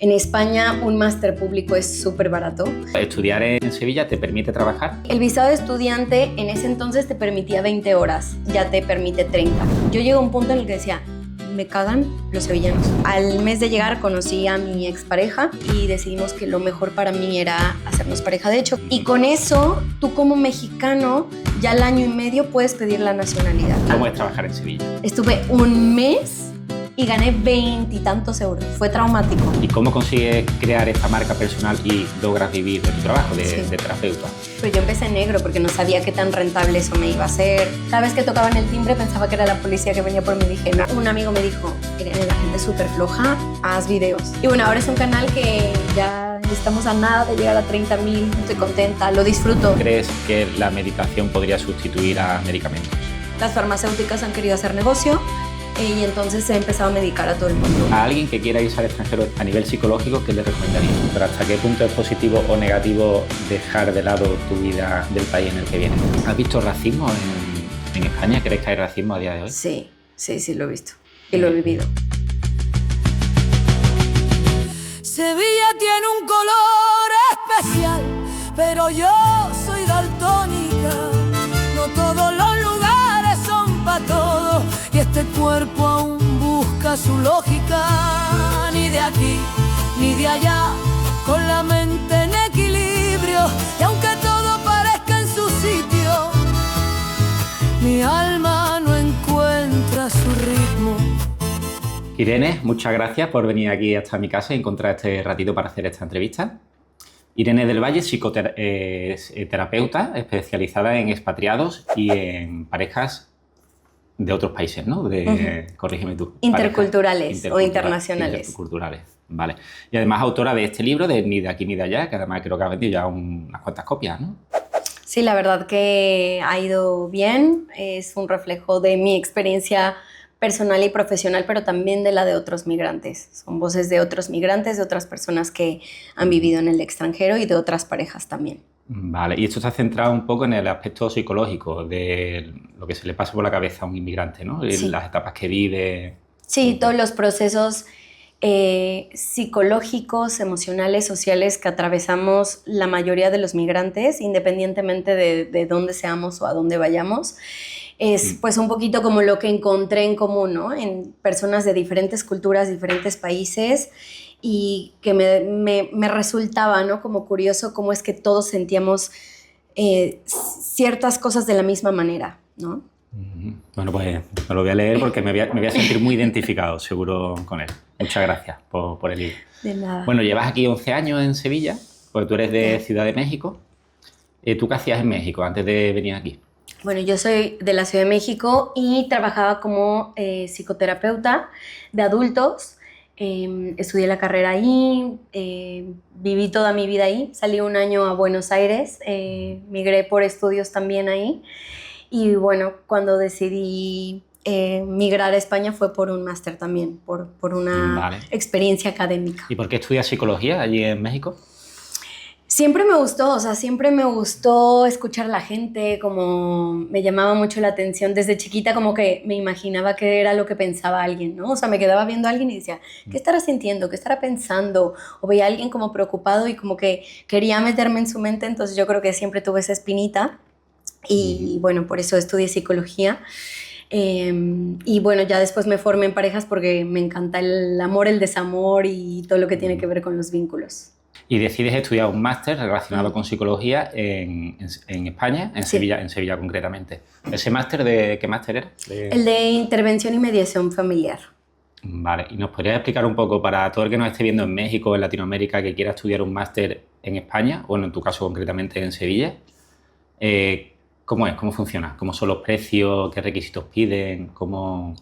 En España un máster público es súper barato. ¿Estudiar en Sevilla te permite trabajar? El visado de estudiante en ese entonces te permitía 20 horas, ya te permite 30. Yo llegué a un punto en el que decía, me cagan los sevillanos. Al mes de llegar conocí a mi expareja y decidimos que lo mejor para mí era hacernos pareja de hecho. Y con eso, tú como mexicano, ya al año y medio puedes pedir la nacionalidad. ¿Cómo es trabajar en Sevilla? Estuve un mes y gané 20 y tantos euros. Fue traumático. ¿Y cómo consigues crear esta marca personal y logras vivir de tu trabajo de terapeuta? Pues yo empecé en negro porque no sabía qué tan rentable eso me iba a ser. Cada vez que tocaban el timbre pensaba que era la policía que venía por mí. Dije, no. Un amigo me dijo, Irene, la gente es súper floja, haz videos. Y bueno, ahora es un canal que ya estamos a nada de llegar a 30.000. Estoy contenta, lo disfruto. ¿Crees que la meditación podría sustituir a medicamentos? Las farmacéuticas han querido hacer negocio y entonces he empezado a medicar a todo el mundo. A alguien que quiera irse al extranjero a nivel psicológico, ¿qué le recomendarías? ¿Pero hasta qué punto es positivo o negativo dejar de lado tu vida del país en el que vienes? ¿Has visto racismo en España? ¿Crees que hay racismo a día de hoy? Sí, lo he visto y lo he vivido. Sevilla tiene un color especial, pero yo soy daltónica. No todos los lugares son para todos y este cuerpo aún busca su lógica. Ni de aquí ni de allá, con la mente en equilibrio, y aunque todo parezca en su sitio, mi alma no encuentra su ritmo. Irene, muchas gracias por venir aquí hasta mi casa y encontrar este ratito para hacer esta entrevista. Irene del Valle, psicoterapeuta especializada en expatriados y en parejas de otros países, ¿no? Corrígeme tú. Interculturales o internacionales. Interculturales, vale. Y además autora de este libro, de Ni de aquí ni de allá, que además creo que ha vendido ya unas cuantas copias, ¿no? Sí, la verdad que ha ido bien. Es un reflejo de mi experiencia personal y profesional, pero también de la de otros migrantes. Son voces de otros migrantes, de otras personas que han vivido en el extranjero y de otras parejas también. Vale, y esto está centrado un poco en el aspecto psicológico de lo que se le pasa por la cabeza a un inmigrante, ¿no? Sí. Las etapas que vive. Sí, todos los procesos psicológicos, emocionales, sociales que atravesamos la mayoría de los migrantes, independientemente de dónde seamos o a dónde vayamos. Es pues un poquito como lo que encontré en común, ¿no? En personas de diferentes culturas, diferentes países, y que me resultaba, ¿no? Como curioso cómo es que todos sentíamos ciertas cosas de la misma manera, ¿no? Bueno, pues me lo voy a leer porque me voy a sentir muy identificado, seguro, con él. Muchas gracias por el libro. De nada. Bueno, llevas aquí 11 años en Sevilla, porque tú eres de Ciudad de México. ¿Tú qué hacías en México antes de venir aquí? Bueno, yo soy de la Ciudad de México y trabajaba como psicoterapeuta de adultos. Estudié la carrera ahí, viví toda mi vida ahí. Salí un año a Buenos Aires, migré por estudios también ahí. Y bueno, cuando decidí migrar a España fue por un máster también, por una experiencia académica. ¿Y por qué estudias psicología allí en México? Siempre me gustó, siempre me gustó escuchar a la gente, como me llamaba mucho la atención. Desde chiquita como que me imaginaba qué era lo que pensaba alguien, ¿no? O sea, me quedaba viendo a alguien y decía, ¿qué estará sintiendo? ¿Qué estará pensando? O veía a alguien como preocupado y como que quería meterme en su mente, entonces yo creo que siempre tuve esa espinita y bueno, por eso estudié psicología. Y bueno, ya después me formé en parejas porque me encanta el amor, el desamor y todo lo que tiene que ver con los vínculos. Y decides estudiar un máster relacionado con psicología en España, en Sevilla concretamente. ¿Ese máster de qué máster era? El de intervención y mediación familiar. Vale, ¿y nos podrías explicar un poco para todo el que nos esté viendo en México o en Latinoamérica que quiera estudiar un máster en España, o en tu caso concretamente en Sevilla? ¿Cómo es? ¿Cómo funciona? ¿Cómo son los precios? ¿Qué requisitos piden? ¿Cómo...?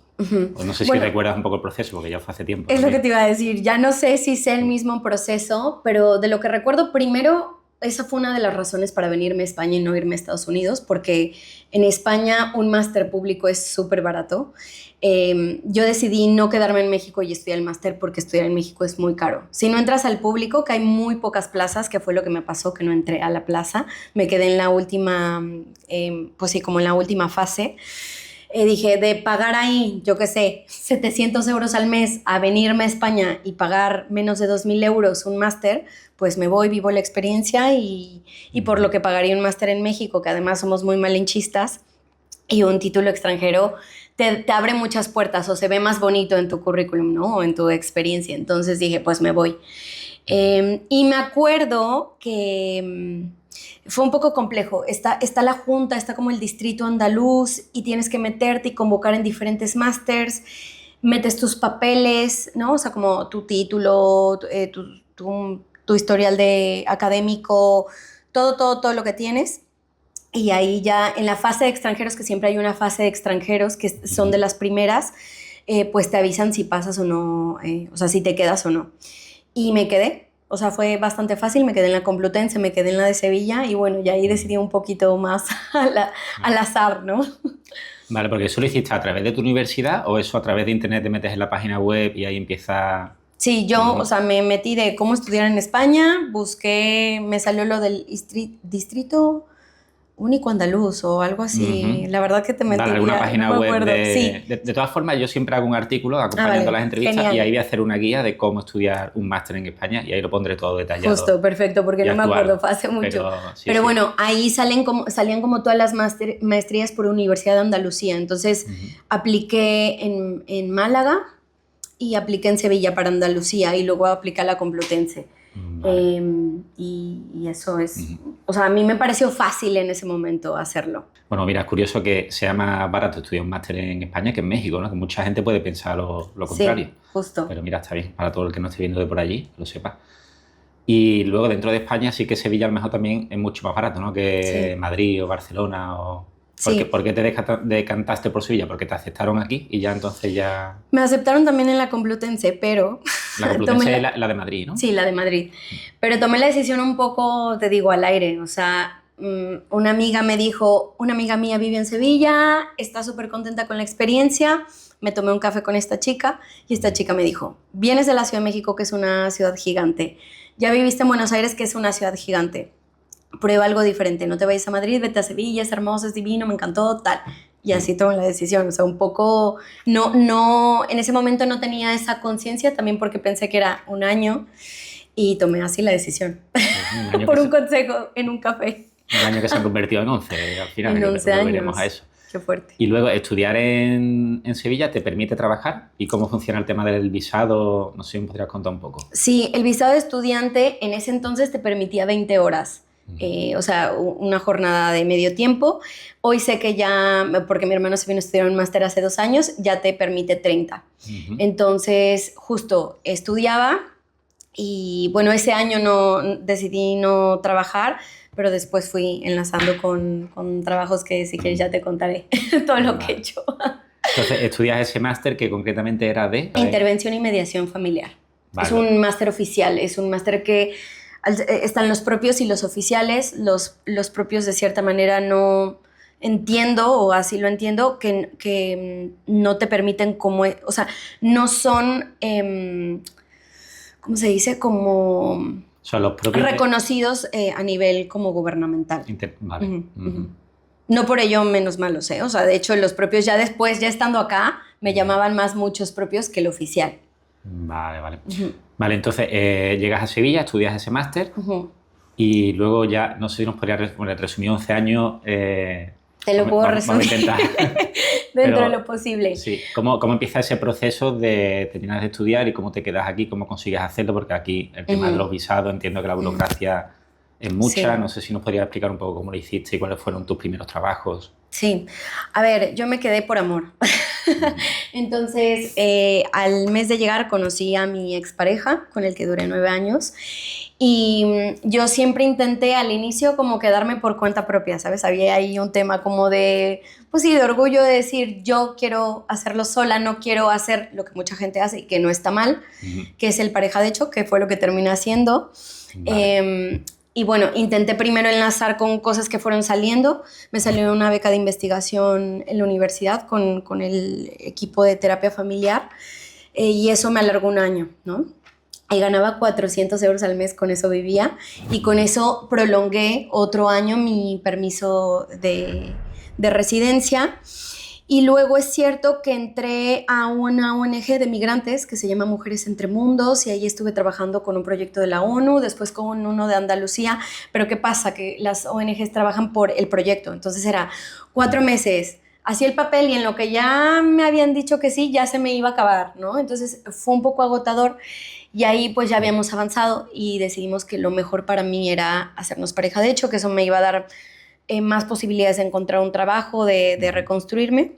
O no sé si recuerdas un poco el proceso, porque ya fue hace tiempo. Es lo que te iba a decir. Ya no sé si sé el mismo proceso, pero de lo que recuerdo, primero, esa fue una de las razones para venirme a España y no irme a Estados Unidos, porque en España un máster público es súper barato. Yo decidí no quedarme en México y estudiar el máster porque estudiar en México es muy caro. Si no entras al público, que hay muy pocas plazas, que fue lo que me pasó, que no entré a la plaza, me quedé en la última, pues sí, como en la última fase. Dije, de pagar ahí, yo qué sé, 700 euros al mes a venirme a España y pagar menos de 2.000 euros un máster, pues me voy, vivo la experiencia y por lo que pagaría un máster en México, que además somos muy malinchistas, y un título extranjero te abre muchas puertas o se ve más bonito en tu currículum, ¿no? O en tu experiencia. Entonces dije, pues me voy. Y me acuerdo que fue un poco complejo. Está la junta, está como el distrito andaluz y tienes que meterte y convocar en diferentes másters, metes tus papeles, ¿no? O sea, como tu título, tu historial de académico, todo lo que tienes. Y ahí ya en la fase de extranjeros, que siempre hay una fase de extranjeros que son de las primeras, pues te avisan si pasas o no, o sea, si te quedas o no. Y me quedé, o sea, fue bastante fácil, me quedé en la Complutense, me quedé en la de Sevilla y bueno, y ahí decidí un poquito más al azar, ¿no? Vale, porque ¿eso lo hiciste a través de tu universidad o eso a través de internet te metes en la página web y ahí empieza...? Sí, yo, o sea, me metí de cómo estudiar en España, busqué, me salió lo del distrito único andaluz o algo así. La verdad que te metiría, vale, alguna página no me web acuerdo. Sí. De todas formas, yo siempre hago un artículo acompañando vale, las entrevistas genial. y ahí voy a hacer una guía de cómo estudiar un máster en España y ahí lo pondré todo detallado. Justo, perfecto, porque no me acuerdo, fue hace mucho. Pero bueno, ahí salían como todas las maestrías por Universidad de Andalucía. Entonces apliqué en Málaga y apliqué en Sevilla para Andalucía y luego apliqué a la Complutense. Vale. Y eso es, o sea, a mí me pareció fácil en ese momento hacerlo. Bueno, mira, es curioso que sea más barato estudiar un máster en España que en México, ¿no? Que mucha gente puede pensar lo contrario. Sí, justo. Pero mira, está bien, para todo el que no esté viendo de por allí, que lo sepa. Y luego dentro de España sí que Sevilla a lo mejor también es mucho más barato, ¿no? Que Madrid o Barcelona o... ¿Por qué te decantaste por Sevilla? ¿Porque te aceptaron aquí y ya entonces ya...? Me aceptaron también en la Complutense, pero... La Complutense es la de Madrid, ¿no? Sí, la de Madrid. Pero tomé la decisión un poco, te digo, al aire. O sea, una amiga me dijo, una amiga mía vive en Sevilla, está súper contenta con la experiencia. Me tomé un café con esta chica y esta chica me dijo, vienes de la Ciudad de México, que es una ciudad gigante. Ya viviste en Buenos Aires, que es una ciudad gigante. Prueba algo diferente, no te vayas a Madrid, vete a Sevilla, es hermoso, es divino, me encantó, tal. Y así tomé la decisión, o sea, un poco, no, en ese momento no tenía esa conciencia, también porque pensé que era un año y tomé así la decisión, por un consejo en un café. Un año que se han convertido en 11, al final, en 11 años. Volveremos a eso. Qué fuerte. Y luego, ¿estudiar en Sevilla te permite trabajar? ¿Y cómo funciona el tema del visado? No sé si me podrías contar un poco. Sí, el visado de estudiante en ese entonces te permitía 20 horas. O sea, una jornada de medio tiempo. Hoy sé que ya, porque mi hermano se vino a estudiar un máster hace 2 años, ya te permite 30. Entonces, justo estudiaba y bueno, ese año decidí no trabajar, pero después fui enlazando con trabajos que si quieres ya te contaré todo lo que he hecho. Entonces, estudias ese máster que concretamente era de... Intervención y mediación familiar. Vale. Es un máster oficial, es un máster que... Están los propios y los oficiales. Los propios de cierta manera no entiendo, o así lo entiendo, que no te permiten como... O sea, no son... ¿cómo se dice? Como... O sea, los propios... reconocidos a nivel como gubernamental. Vale. No por ello menos malos, ¿eh? O sea, de hecho, los propios ya después, ya estando acá, me llamaban más muchos propios que el oficial. Vale. Vale, entonces llegas a Sevilla, estudias ese máster y luego ya, no sé si nos podrías resumir 11 años. Te lo puedo resumir. Vamos a intentar. Dentro de lo posible. Sí. ¿Cómo empieza ese proceso de terminar de estudiar y cómo te quedas aquí? ¿Cómo consigues hacerlo? Porque aquí el tema de los visados, entiendo que la burocracia es mucha. Sí. No sé si nos podrías explicar un poco cómo lo hiciste y cuáles fueron tus primeros trabajos. Sí. A ver, yo me quedé por amor. Entonces, al mes de llegar conocí a mi expareja, con el que duré 9 años. Y yo siempre intenté al inicio como quedarme por cuenta propia, ¿sabes? Había ahí un tema como de, pues sí, de orgullo de decir, yo quiero hacerlo sola, no quiero hacer lo que mucha gente hace y que no está mal, que es el pareja de hecho, que fue lo que terminé haciendo. Vale. Y bueno, intenté primero enlazar con cosas que fueron saliendo. Me salió una beca de investigación en la universidad con el equipo de terapia familiar y eso me alargó 1 año, ¿no? Y ganaba 400 euros al mes, con eso vivía y con eso prolongué otro año mi permiso de residencia Y luego es cierto que entré a una ONG de migrantes que se llama Mujeres Entre Mundos y ahí estuve trabajando con un proyecto de la ONU, después con uno de Andalucía. Pero ¿qué pasa? Que las ONGs trabajan por el proyecto. Entonces era 4 meses, hacía el papel y en lo que ya me habían dicho que sí, ya se me iba a acabar, ¿no? Entonces fue un poco agotador y ahí pues ya habíamos avanzado y decidimos que lo mejor para mí era hacernos pareja. De hecho, que eso me iba a dar más posibilidades de encontrar un trabajo, de reconstruirme.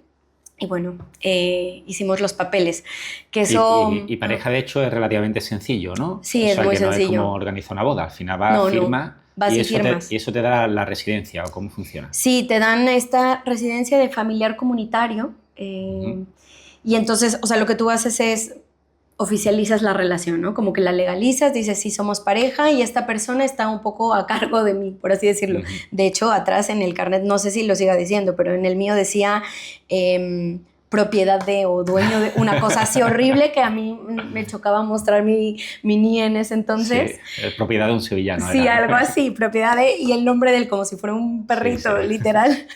Y bueno, hicimos los papeles. Que eso, y pareja, de hecho, es relativamente sencillo, ¿no? Sí, o es sea, muy que no sencillo. es como organizar una boda. Al final vas, firmas, vas y eso firmas. y eso te da la residencia, ¿o cómo funciona? Sí, te dan esta residencia de familiar comunitario. Y entonces, o sea, lo que tú haces es oficializas la relación, ¿no? Como que la legalizas, dices, sí, somos pareja y esta persona está un poco a cargo de mí, por así decirlo. De hecho, atrás en el carnet, no sé si lo siga diciendo, pero en el mío decía propiedad de o dueño de una cosa así horrible que a mí me chocaba mostrar mi NIE en ese entonces. Sí, propiedad de un sevillano. Sí, era, ¿no? algo así, propiedad de, y el nombre de él como si fuera un perrito, literal.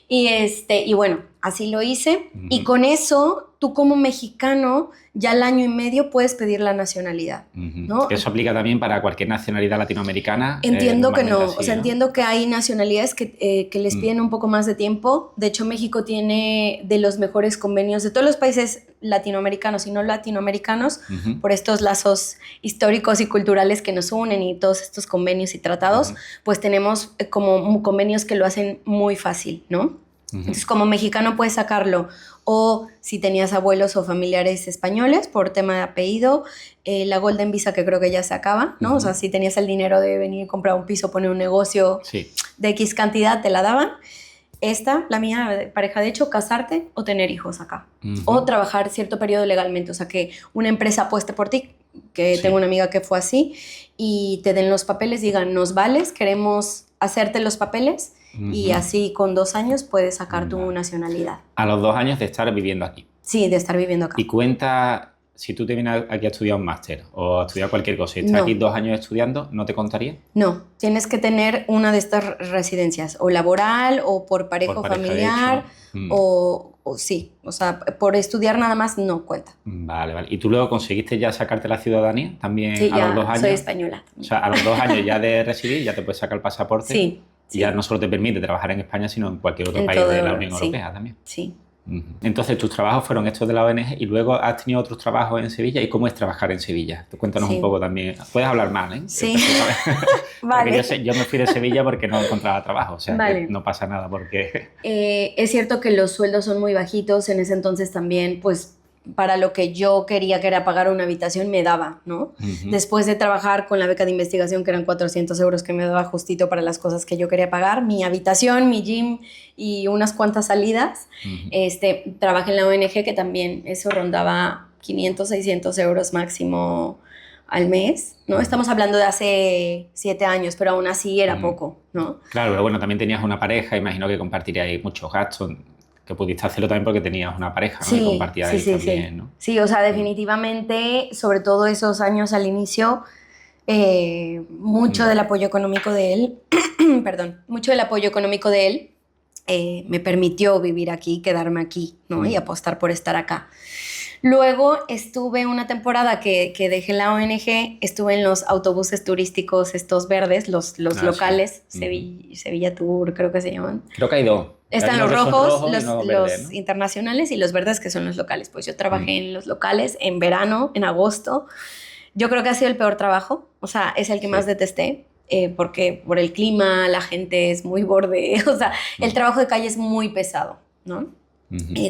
Y bueno, así lo hice. Y con eso, tú como mexicano, ya al año y medio puedes pedir la nacionalidad, ¿no? Eso aplica también para cualquier nacionalidad latinoamericana. Entiendo que no. Así, o sea, ¿no? entiendo que hay nacionalidades que les piden un poco más de tiempo. De hecho, México tiene de los mejores convenios de todos los países latinoamericanos y no latinoamericanos, por estos lazos históricos y culturales que nos unen y todos estos convenios y tratados, pues tenemos como convenios que lo hacen muy fácil, ¿no? Entonces, como mexicano puedes sacarlo, o si tenías abuelos o familiares españoles por tema de apellido, la Golden Visa, que creo que ya se acaba, ¿no? O sea, si tenías el dinero de venir y comprar un piso, poner un negocio de X cantidad, te la daban. Esta, la mía, pareja de hecho, casarte o tener hijos acá. O trabajar cierto periodo legalmente, o sea, que una empresa apueste por ti, que tengo una amiga que fue así, y te den los papeles, digan, nos vales, queremos hacerte los papeles, y así con 2 años puedes sacar tu nacionalidad. A los 2 años de estar viviendo aquí. Sí, de estar viviendo acá. Y cuenta, si tú te vienes aquí a estudiar un máster o a estudiar cualquier cosa y estás aquí 2 años estudiando, ¿no te contaría? No, tienes que tener una de estas residencias, o laboral, o por pareja o familiar, o sí, o sea, por estudiar nada más no cuenta. Vale, vale. ¿Y tú luego conseguiste ya sacarte la ciudadanía también sí, a los 2 años? Soy española. O sea, a los 2 años ya de residir ya te puedes sacar el pasaporte. Sí. Y ya no solo te permite trabajar en España, sino en cualquier otro país de la Unión Europea también. Sí. Entonces, tus trabajos fueron estos de la ONG y luego has tenido otros trabajos en Sevilla. ¿Y cómo es trabajar en Sevilla? Cuéntanos un poco también. Puedes hablar mal, ¿eh? Sí. Vale. Yo me fui de Sevilla porque no encontraba trabajo. O sea, que no pasa nada porque... Es cierto que los sueldos son muy bajitos. En ese entonces también, pues, para lo que yo quería, que era pagar una habitación, me daba, ¿no? Después de trabajar con la beca de investigación, que eran 400 euros, que me daba justito para las cosas que yo quería pagar, mi habitación, mi gym y unas cuantas salidas, trabajé en la ONG, que también eso rondaba 500, 600 euros máximo al mes, ¿no? Estamos hablando de hace 7 años, pero aún así era poco, ¿no? Claro, pero bueno, también tenías una pareja, imagino que compartiríais muchos gastos, que pudiste hacerlo también porque tenías una pareja, ¿no? Sí, y compartíais también, ¿no? Sí, o sea, definitivamente, sobre todo esos años al inicio, mucho del apoyo económico de él, mucho del apoyo económico de él me permitió vivir aquí, quedarme aquí, ¿no? Y apostar por estar acá. Luego estuve una temporada que dejé la ONG, estuve en los autobuses turísticos estos verdes, los locales, Sevilla Tour, creo que se llaman. Creo que hay 2. Están los rojos, los verdes, ¿no? internacionales y los verdes, que son los locales. Pues yo trabajé en los locales en verano, en agosto. Yo creo que ha sido el peor trabajo, o sea, es el que más detesté. Porque por el clima, la gente es muy borde, o sea, el trabajo de calle es muy pesado, ¿no?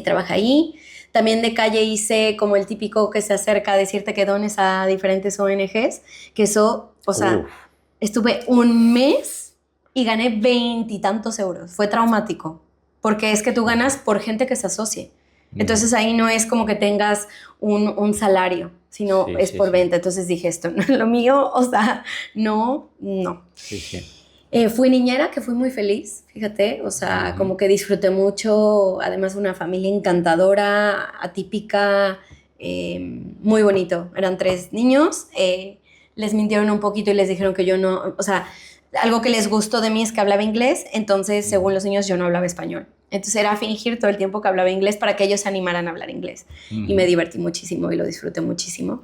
Trabajé ahí. También de calle hice como el típico que se acerca a decirte que dones a diferentes ONGs, que eso, o sea, estuve 1 mes y gané 20 y tantos euros. Fue traumático, porque es que tú ganas por gente que se asocie. Entonces ahí no es como que tengas un salario, sino es por venta. Entonces dije, esto no es lo mío, o sea, no. Fui niñera, que fui muy feliz, fíjate, o sea, como que disfruté mucho, además una familia encantadora, atípica, muy bonito. Eran 3 niños, les mintieron un poquito y les dijeron que yo no, o sea, algo que les gustó de mí es que hablaba inglés, entonces según los niños yo no hablaba español. Entonces era fingir todo el tiempo que hablaba inglés para que ellos se animaran a hablar inglés. Y me divertí muchísimo y lo disfruté muchísimo.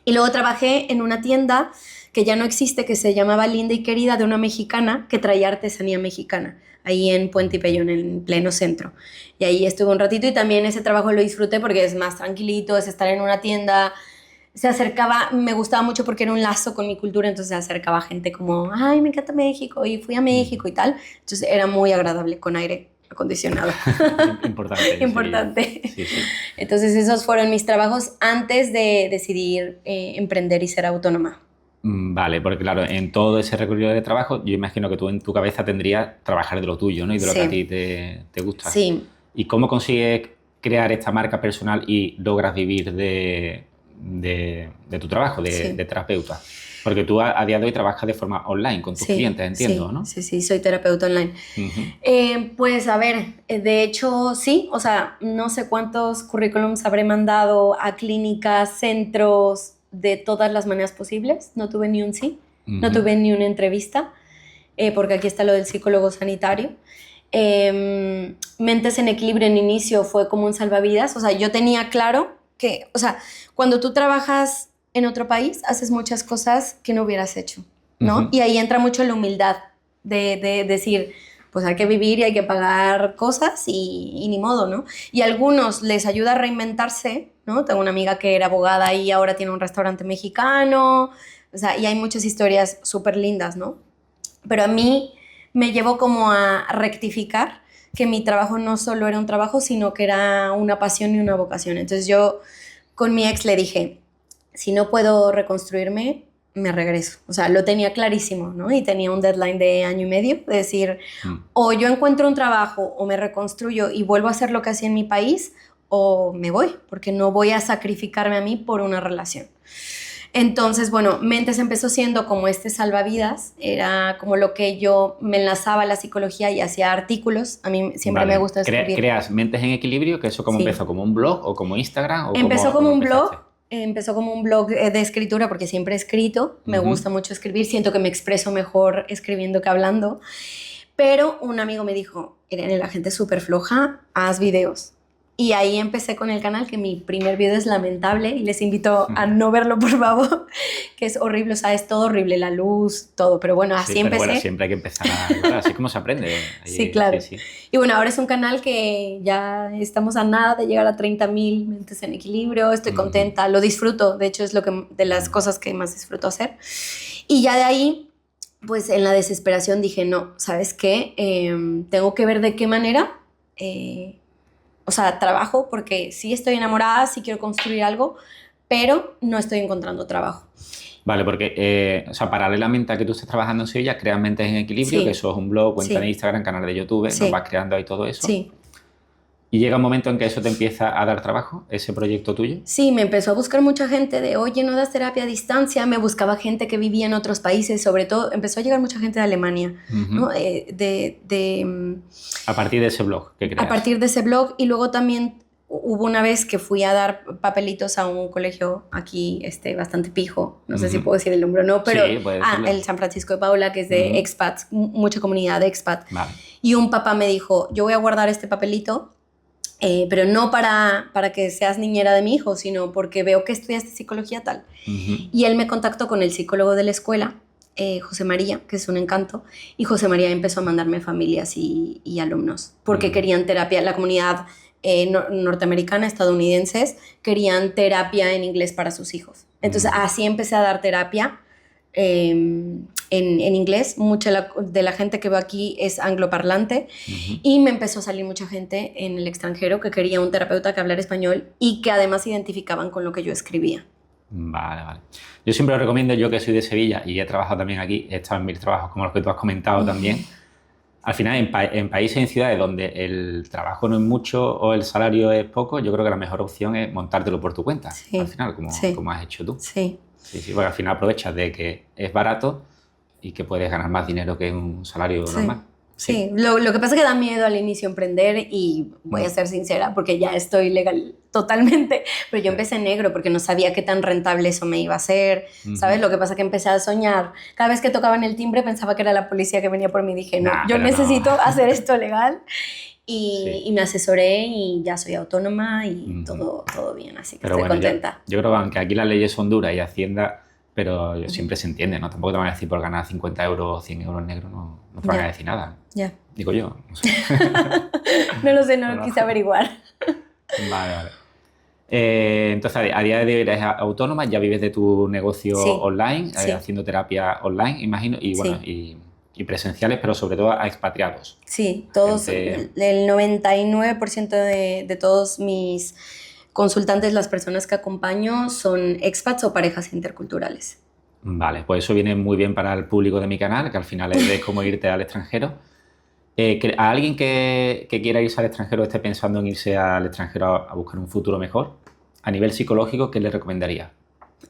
Y luego trabajé en una tienda que ya no existe, que se llamaba Linda y Querida, de una mexicana que traía artesanía mexicana, ahí en Puente y Pellón, en pleno centro. Y ahí estuve un ratito y también ese trabajo lo disfruté porque es más tranquilito, es estar en una tienda. Se acercaba, me gustaba mucho porque era un lazo con mi cultura, entonces se acercaba gente como, ay, me encanta México y fui a México y tal. Entonces era muy agradable, con aire acondicionado. Importante. Importante. Sí, sí. Entonces esos fueron mis trabajos antes de decidir emprender y ser autónoma. Vale, porque claro, en todo ese recorrido de trabajo, yo imagino que tú en tu cabeza tendrías trabajar de lo tuyo, ¿no? Y de lo que a ti te gusta. Sí. ¿Y cómo consigues crear esta marca personal y logras vivir de tu trabajo, de terapeuta? Porque tú a día de hoy trabajas de forma online con tus clientes, entiendo, ¿no? Sí, soy terapeuta online. Pues a ver, de hecho sí, o sea, no sé cuántos currículums habré mandado a clínicas, centros, de todas las maneras posibles. No tuve ni un sí, no tuve ni una entrevista, porque aquí está lo del psicólogo sanitario. Mentes en Equilibrio en inicio fue como un salvavidas, o sea, yo tenía claro que, o sea, cuando tú trabajas en otro país, haces muchas cosas que no hubieras hecho, ¿no? Y ahí entra mucho la humildad de decir, pues hay que vivir y hay que pagar cosas y ni modo, ¿no? Y a algunos les ayuda a reinventarse, ¿no? Tengo una amiga que era abogada y ahora tiene un restaurante mexicano, o sea, y hay muchas historias súper lindas, ¿no? Pero a mí me llevó como a rectificar que mi trabajo no solo era un trabajo, sino que era una pasión y una vocación. Entonces yo con mi ex le dije, si no puedo reconstruirme, me regreso. O sea, lo tenía clarísimo, ¿no? Y tenía un deadline de 1 año y medio, de decir, o yo encuentro un trabajo o me reconstruyo y vuelvo a hacer lo que hacía en mi país, o me voy, porque no voy a sacrificarme a mí por una relación. Entonces, bueno, Mentes empezó siendo como este salvavidas, era como lo que yo me enlazaba a la psicología y hacía artículos. A mí siempre me gusta escribir. ¿Creas Mentes en Equilibrio? ¿Que eso cómo empezó? ¿Como un blog o como Instagram? Empezó como un blog. Empezó como un blog de escritura porque siempre he escrito, me gusta mucho escribir, siento que me expreso mejor escribiendo que hablando, pero un amigo me dijo, Irene, la gente es súper floja, haz videos. Y ahí empecé con el canal, que mi primer video es lamentable y les invito a no verlo, por favor, que es horrible, o sea, es todo horrible, la luz, todo, pero bueno, así empecé. Bueno, siempre hay que empezar, así como se aprende. Ahí, sí, claro. Sí. Y bueno, ahora es un canal que ya estamos a nada de llegar a 30,000 Mentes en Equilibrio, estoy contenta, lo disfruto, de hecho es de las cosas que más disfruto hacer. Y ya de ahí, pues en la desesperación dije, no, ¿sabes qué? Tengo que ver de qué manera... o sea, trabajo porque sí estoy enamorada, sí quiero construir algo, pero no estoy encontrando trabajo. Vale, porque, o sea, paralelamente a que tú estés trabajando en Sevilla, creas Mentes en Equilibrio, que eso es un blog, cuenta de Instagram, canal de YouTube, ¿no? Vas creando ahí todo eso. Sí. ¿Y llega un momento en que eso te empieza a dar trabajo, ese proyecto tuyo? Sí, me empezó a buscar mucha gente de, oye, ¿no das terapia a distancia? Me buscaba gente que vivía en otros países, sobre todo, empezó a llegar mucha gente de Alemania, ¿no? A partir de ese blog que creas. A partir de ese blog, y luego también hubo una vez que fui a dar papelitos a un colegio aquí bastante pijo, no sé si puedo decir el nombre o no, pero sí, el San Francisco de Paula, que es de expats, mucha comunidad de expat. Vale. Y un papá me dijo, yo voy a guardar este papelito, pero no para que seas niñera de mi hijo, sino porque veo que estudiaste psicología tal. Y él me contactó con el psicólogo de la escuela, José María, que es un encanto, y José María empezó a mandarme familias y alumnos, porque querían terapia. La comunidad norteamericana, estadounidenses, querían terapia en inglés para sus hijos. Entonces así empecé a dar terapia en inglés. Mucha de la gente que veo aquí es angloparlante y me empezó a salir mucha gente en el extranjero que quería un terapeuta que hablara español y que además se identificaban con lo que yo escribía. Vale. Yo siempre lo recomiendo, yo que soy de Sevilla y he trabajado también aquí, he estado en mil trabajos como los que tú has comentado también. Al final, en países y en ciudades donde el trabajo no es mucho o el salario es poco, yo creo que la mejor opción es montártelo por tu cuenta, al final, como has hecho tú. Sí, porque al final aprovechas de que es barato y que puedes ganar más dinero que un salario normal. Sí. Lo que pasa es que da miedo al inicio emprender y voy a ser sincera porque ya estoy legal totalmente, pero yo empecé en negro porque no sabía qué tan rentable eso me iba a hacer, ¿sabes? Lo que pasa es que empecé a soñar. Cada vez que tocaban el timbre pensaba que era la policía que venía por mí. Dije, no, yo necesito hacer esto legal. y me asesoré y ya soy autónoma y Ujú. todo bien, así que Pero estoy bueno, contenta. yo creo que aunque aquí las leyes son duras y Hacienda, pero siempre se entiende, ¿no? Tampoco te van a decir por ganar 50 euros o 100 euros negros, no te van a Ya, decir nada. ya. Digo yo, no sé. No lo sé, no No, lo no. quise averiguar. Vale, vale. Entonces, a día de hoy eres autónoma, ya vives de tu negocio Sí, online, sí, haciendo terapia online, imagino, y bueno, sí. y presenciales, pero sobre todo a expatriados. Sí, todos, Gente. el 99% de todos mis consultantes, las personas que acompaño, son expats o parejas interculturales. Vale, pues eso viene muy bien para el público de mi canal, que al final es de cómo irte al extranjero. A alguien que quiera irse al extranjero, esté pensando en irse al extranjero a buscar un futuro mejor, a nivel psicológico, ¿qué le recomendaría?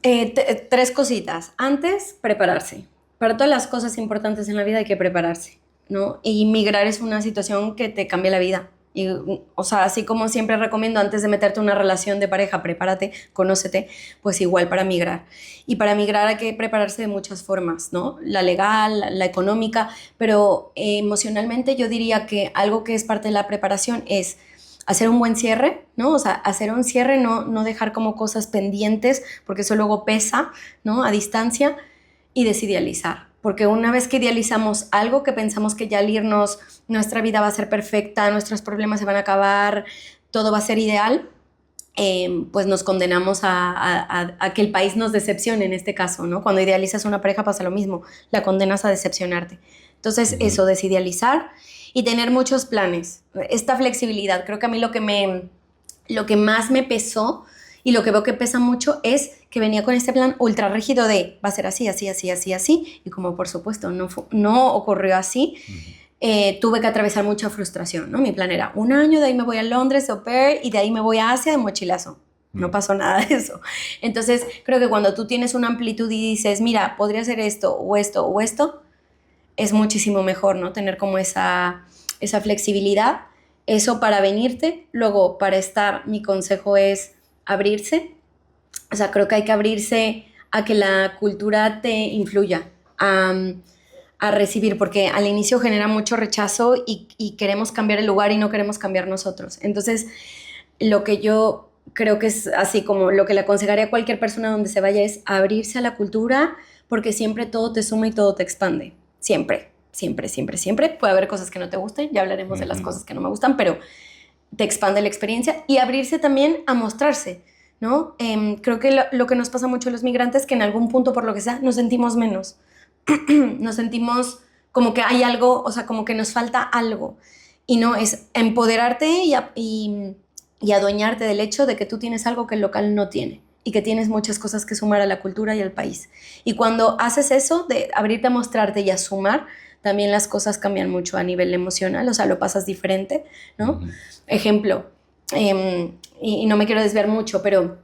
Tres cositas. Antes, prepararse. Para todas las cosas importantes en la vida hay que prepararse, ¿no? Y migrar es una situación que te cambia la vida. Y, o sea, así como siempre recomiendo antes de meterte en una relación de pareja, prepárate, conócete, pues igual para migrar. Y para migrar hay que prepararse de muchas formas, ¿no? La legal, la económica, pero emocionalmente yo diría que algo que es parte de la preparación es hacer un buen cierre, ¿no? O sea, hacer un cierre, no dejar como cosas pendientes, porque eso luego pesa, ¿no? A distancia, y desidealizar. Porque una vez que idealizamos algo, que pensamos que ya al irnos nuestra vida va a ser perfecta, nuestros problemas se van a acabar, todo va a ser ideal, pues nos condenamos a que el país nos decepcione en este caso, ¿no? Cuando idealizas una pareja pasa lo mismo, la condenas a decepcionarte. Entonces, eso, desidealizar y tener muchos planes. Esta flexibilidad, creo que a mí lo que más me pesó y lo que veo que pesa mucho es que venía con este plan ultra rígido de va a ser así, así, así, así, así, y como por supuesto no ocurrió así, tuve que atravesar mucha frustración, ¿no? Mi plan era un año, de ahí me voy a Londres de au pair y de ahí me voy a Asia de mochilazo. No pasó nada de eso. Entonces, creo que cuando tú tienes una amplitud y dices, mira, podría hacer esto o esto o esto, es muchísimo mejor, ¿no? Tener como esa flexibilidad. Eso para venirte. Luego, para estar, mi consejo es abrirse. O sea, creo que hay que abrirse a que la cultura te influya, a recibir, porque al inicio genera mucho rechazo y queremos cambiar el lugar y no queremos cambiar nosotros. Entonces, lo que yo creo que es así como lo que le aconsejaría a cualquier persona donde se vaya es abrirse a la cultura, porque siempre todo te suma y todo te expande. Siempre, siempre, siempre, siempre. Puede haber cosas que no te gusten, ya hablaremos de las cosas que no me gustan, pero te expande la experiencia y abrirse también a mostrarse, ¿no? Creo que lo que nos pasa mucho a los migrantes es que en algún punto, por lo que sea, nos sentimos menos. Nos sentimos como que hay algo, o sea, como que nos falta algo. Y no, es empoderarte y adueñarte del hecho de que tú tienes algo que el local no tiene y que tienes muchas cosas que sumar a la cultura y al país. Y cuando haces eso, de abrirte a mostrarte y a sumar, también las cosas cambian mucho a nivel emocional, o sea, lo pasas diferente, ¿no? Ejemplo, y no me quiero desviar mucho, pero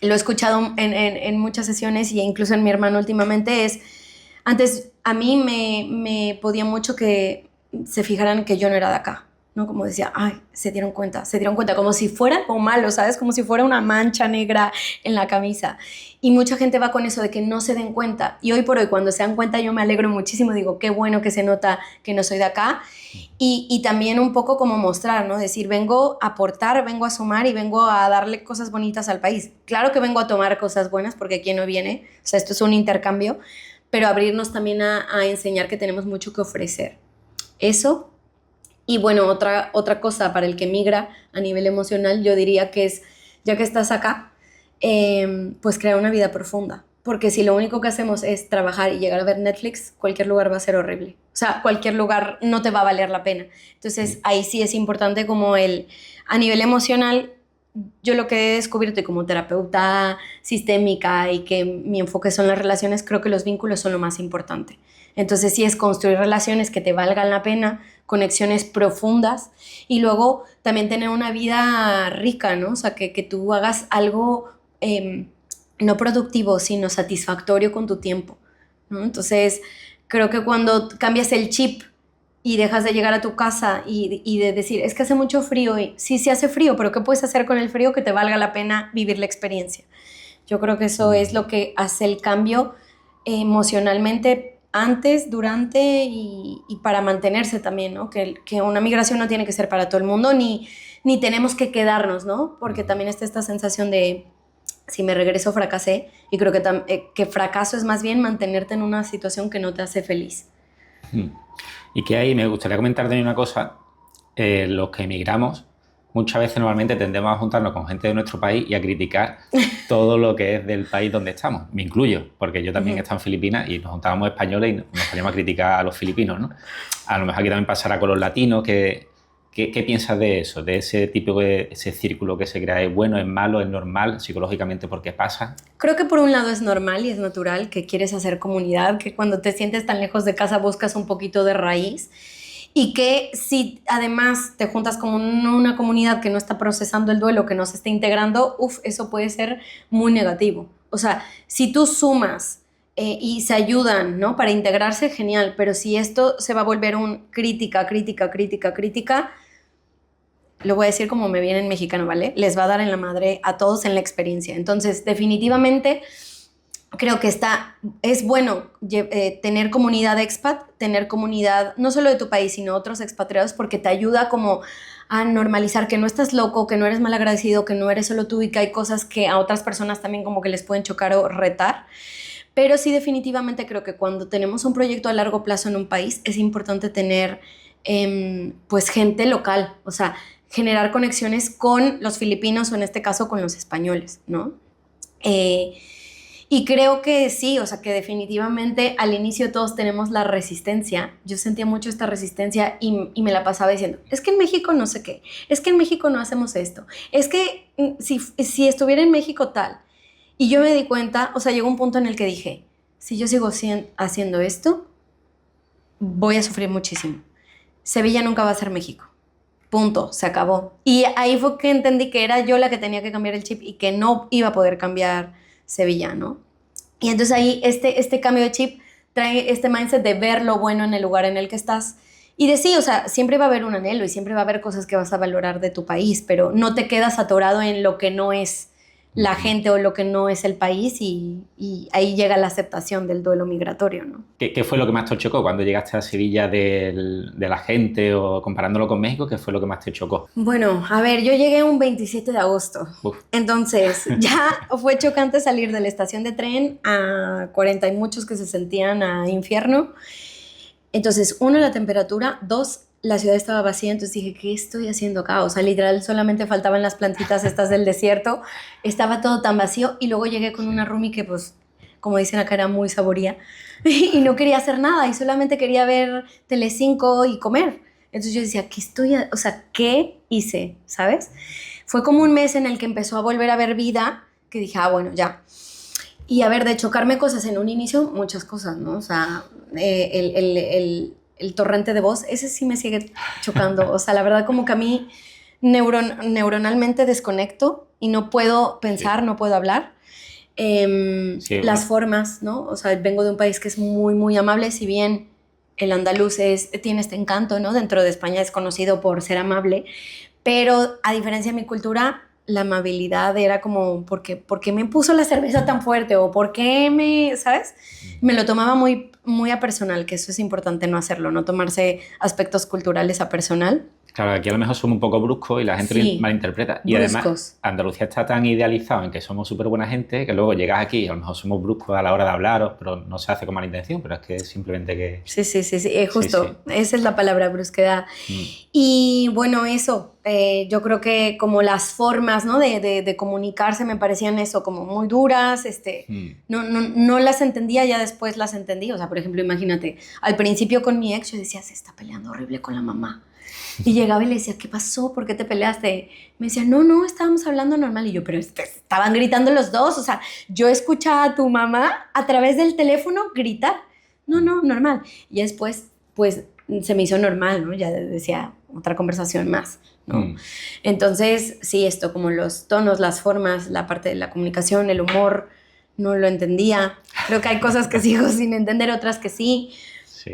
lo he escuchado en muchas sesiones y incluso en mi hermano últimamente, es, antes a mí me podía mucho que se fijaran que yo no era de acá, ¿no? Como decía, ay, se dieron cuenta, como si fuera algo malo, ¿sabes? Como si fuera una mancha negra en la camisa. Y mucha gente va con eso de que no se den cuenta. Y hoy por hoy, cuando se dan cuenta, yo me alegro muchísimo, digo, qué bueno que se nota que no soy de acá. Y también un poco como mostrar, ¿no? Decir, vengo a aportar, vengo a sumar y vengo a darle cosas bonitas al país. Claro que vengo a tomar cosas buenas, porque aquí no viene, o sea, esto es un intercambio, pero abrirnos también a enseñar que tenemos mucho que ofrecer. Eso. Y bueno, otra cosa para el que migra a nivel emocional, yo diría que es, ya que estás acá, pues crear una vida profunda. Porque si lo único que hacemos es trabajar y llegar a ver Netflix, cualquier lugar va a ser horrible. O sea, cualquier lugar no te va a valer la pena. Entonces, ahí sí es importante como a nivel emocional, yo lo que he descubierto y como terapeuta sistémica y que mi enfoque son las relaciones, creo que los vínculos son lo más importante. Entonces sí es construir relaciones que te valgan la pena, conexiones profundas y luego también tener una vida rica, ¿no? O sea, que tú hagas algo no productivo, sino satisfactorio con tu tiempo, ¿no? Entonces creo que cuando cambias el chip y dejas de llegar a tu casa y de decir, es que hace mucho frío, y sí, sí hace frío, pero ¿qué puedes hacer con el frío que te valga la pena vivir la experiencia? Yo creo que eso es lo que hace el cambio emocionalmente antes, durante y para mantenerse también, ¿no? Que una migración no tiene que ser para todo el mundo, ni tenemos que quedarnos, ¿no? Porque también está esta sensación de si me regreso fracasé, y creo que fracaso es más bien mantenerte en una situación que no te hace feliz. Y que ahí me gustaría comentar también una cosa, los que emigramos muchas veces normalmente tendemos a juntarnos con gente de nuestro país y a criticar todo lo que es del país donde estamos. Me incluyo, porque yo también he estado en Filipinas y nos juntábamos españoles y nos poníamos a criticar a los filipinos, ¿no? A lo mejor aquí también pasará con los latinos. ¿Qué piensas de eso? De ese tipo de ese círculo que se crea? ¿Es bueno, es malo, es normal psicológicamente porque pasa? Creo que por un lado es normal y es natural que quieres hacer comunidad, que cuando te sientes tan lejos de casa buscas un poquito de raíz. Y que si además te juntas con una comunidad que no está procesando el duelo, que no se está integrando, eso puede ser muy negativo. O sea, si tú sumas y se ayudan, ¿no? Para integrarse, genial. Pero si esto se va a volver un crítica, lo voy a decir como me viene en mexicano, ¿vale? Les va a dar en la madre a todos en la experiencia. Entonces, definitivamente creo que es bueno tener comunidad expat, tener comunidad no solo de tu país, sino otros expatriados, porque te ayuda como a normalizar que no estás loco, que no eres malagradecido, que no eres solo tú y que hay cosas que a otras personas también como que les pueden chocar o retar. Pero sí, definitivamente creo que cuando tenemos un proyecto a largo plazo en un país, es importante tener pues gente local, o sea, generar conexiones con los filipinos o en este caso con los españoles, ¿no? Y creo que sí, o sea, que definitivamente al inicio todos tenemos la resistencia. Yo sentía mucho esta resistencia y me la pasaba diciendo, es que en México no sé qué, es que en México no hacemos esto, es que si estuviera en México tal. Y yo me di cuenta, o sea, llegó un punto en el que dije, si yo sigo haciendo esto, voy a sufrir muchísimo. Sevilla nunca va a ser México. Punto, se acabó. Y ahí fue que entendí que era yo la que tenía que cambiar el chip y que no iba a poder cambiar Sevilla, ¿no? Y entonces ahí este cambio de chip trae este mindset de ver lo bueno en el lugar en el que estás y de sí, o sea, siempre va a haber un anhelo y siempre va a haber cosas que vas a valorar de tu país, pero no te quedas atorado en lo que no es la gente o lo que no es el país y ahí llega la aceptación del duelo migratorio, ¿no? ¿Qué fue lo que más te chocó cuando llegaste a Sevilla de la gente o comparándolo con México? ¿Qué fue lo que más te chocó? Bueno, a ver, yo llegué un 27 de agosto. Entonces ya fue chocante salir de la estación de tren a 40 y muchos que se sentían a infierno. Entonces, 1, la temperatura, 2, la ciudad estaba vacía, entonces dije, ¿qué estoy haciendo acá? O sea, literal, solamente faltaban las plantitas estas del desierto, estaba todo tan vacío y luego llegué con una roomie que, pues, como dicen acá, era muy saboría y no quería hacer nada y solamente quería ver Telecinco y comer. Entonces yo decía, ¿qué hice? ¿Sabes? Fue como un mes en el que empezó a volver a ver vida, que dije, bueno, ya. Y a ver, de chocarme cosas en un inicio, muchas cosas, ¿no? O sea, el torrente de voz, ese sí me sigue chocando. O sea, la verdad como que a mí neuronalmente desconecto y no puedo pensar, no puedo hablar. Las formas, ¿no? O sea, vengo de un país que es muy, muy amable, si bien el andaluz tiene este encanto, ¿no? Dentro de España es conocido por ser amable, pero a diferencia de mi cultura, la amabilidad era como, ¿por qué me puso la cerveza tan fuerte? O ¿por qué ¿sabes? Me lo tomaba muy, muy a personal, que eso es importante no hacerlo, no tomarse aspectos culturales a personal. Claro, aquí a lo mejor somos un poco bruscos y la gente lo malinterpreta. Y bruscos. Además, Andalucía está tan idealizado en que somos súper buena gente que luego llegas aquí y a lo mejor somos bruscos a la hora de hablar, pero no se hace con mala intención, pero es que es simplemente que... Sí, justo. Sí. Esa es la palabra, brusquedad. Y bueno, eso, yo creo que como las formas, ¿no? de comunicarse me parecían eso, como muy duras, no las entendía, ya después las entendí. O sea, por ejemplo, imagínate, al principio con mi ex yo decía, se está peleando horrible con la mamá. Y llegaba y le decía, ¿qué pasó? ¿Por qué te peleaste? Me decía, no, estábamos hablando normal. Y yo, pero estaban gritando los dos. O sea, yo escuchaba a tu mamá a través del teléfono gritar. No, normal. Y después, pues, se me hizo normal, ¿no? Ya decía, otra conversación más, ¿no? Entonces, sí, esto, como los tonos, las formas, la parte de la comunicación, el humor, no lo entendía. Creo que hay cosas que sigo sin entender, otras que sí. Sí.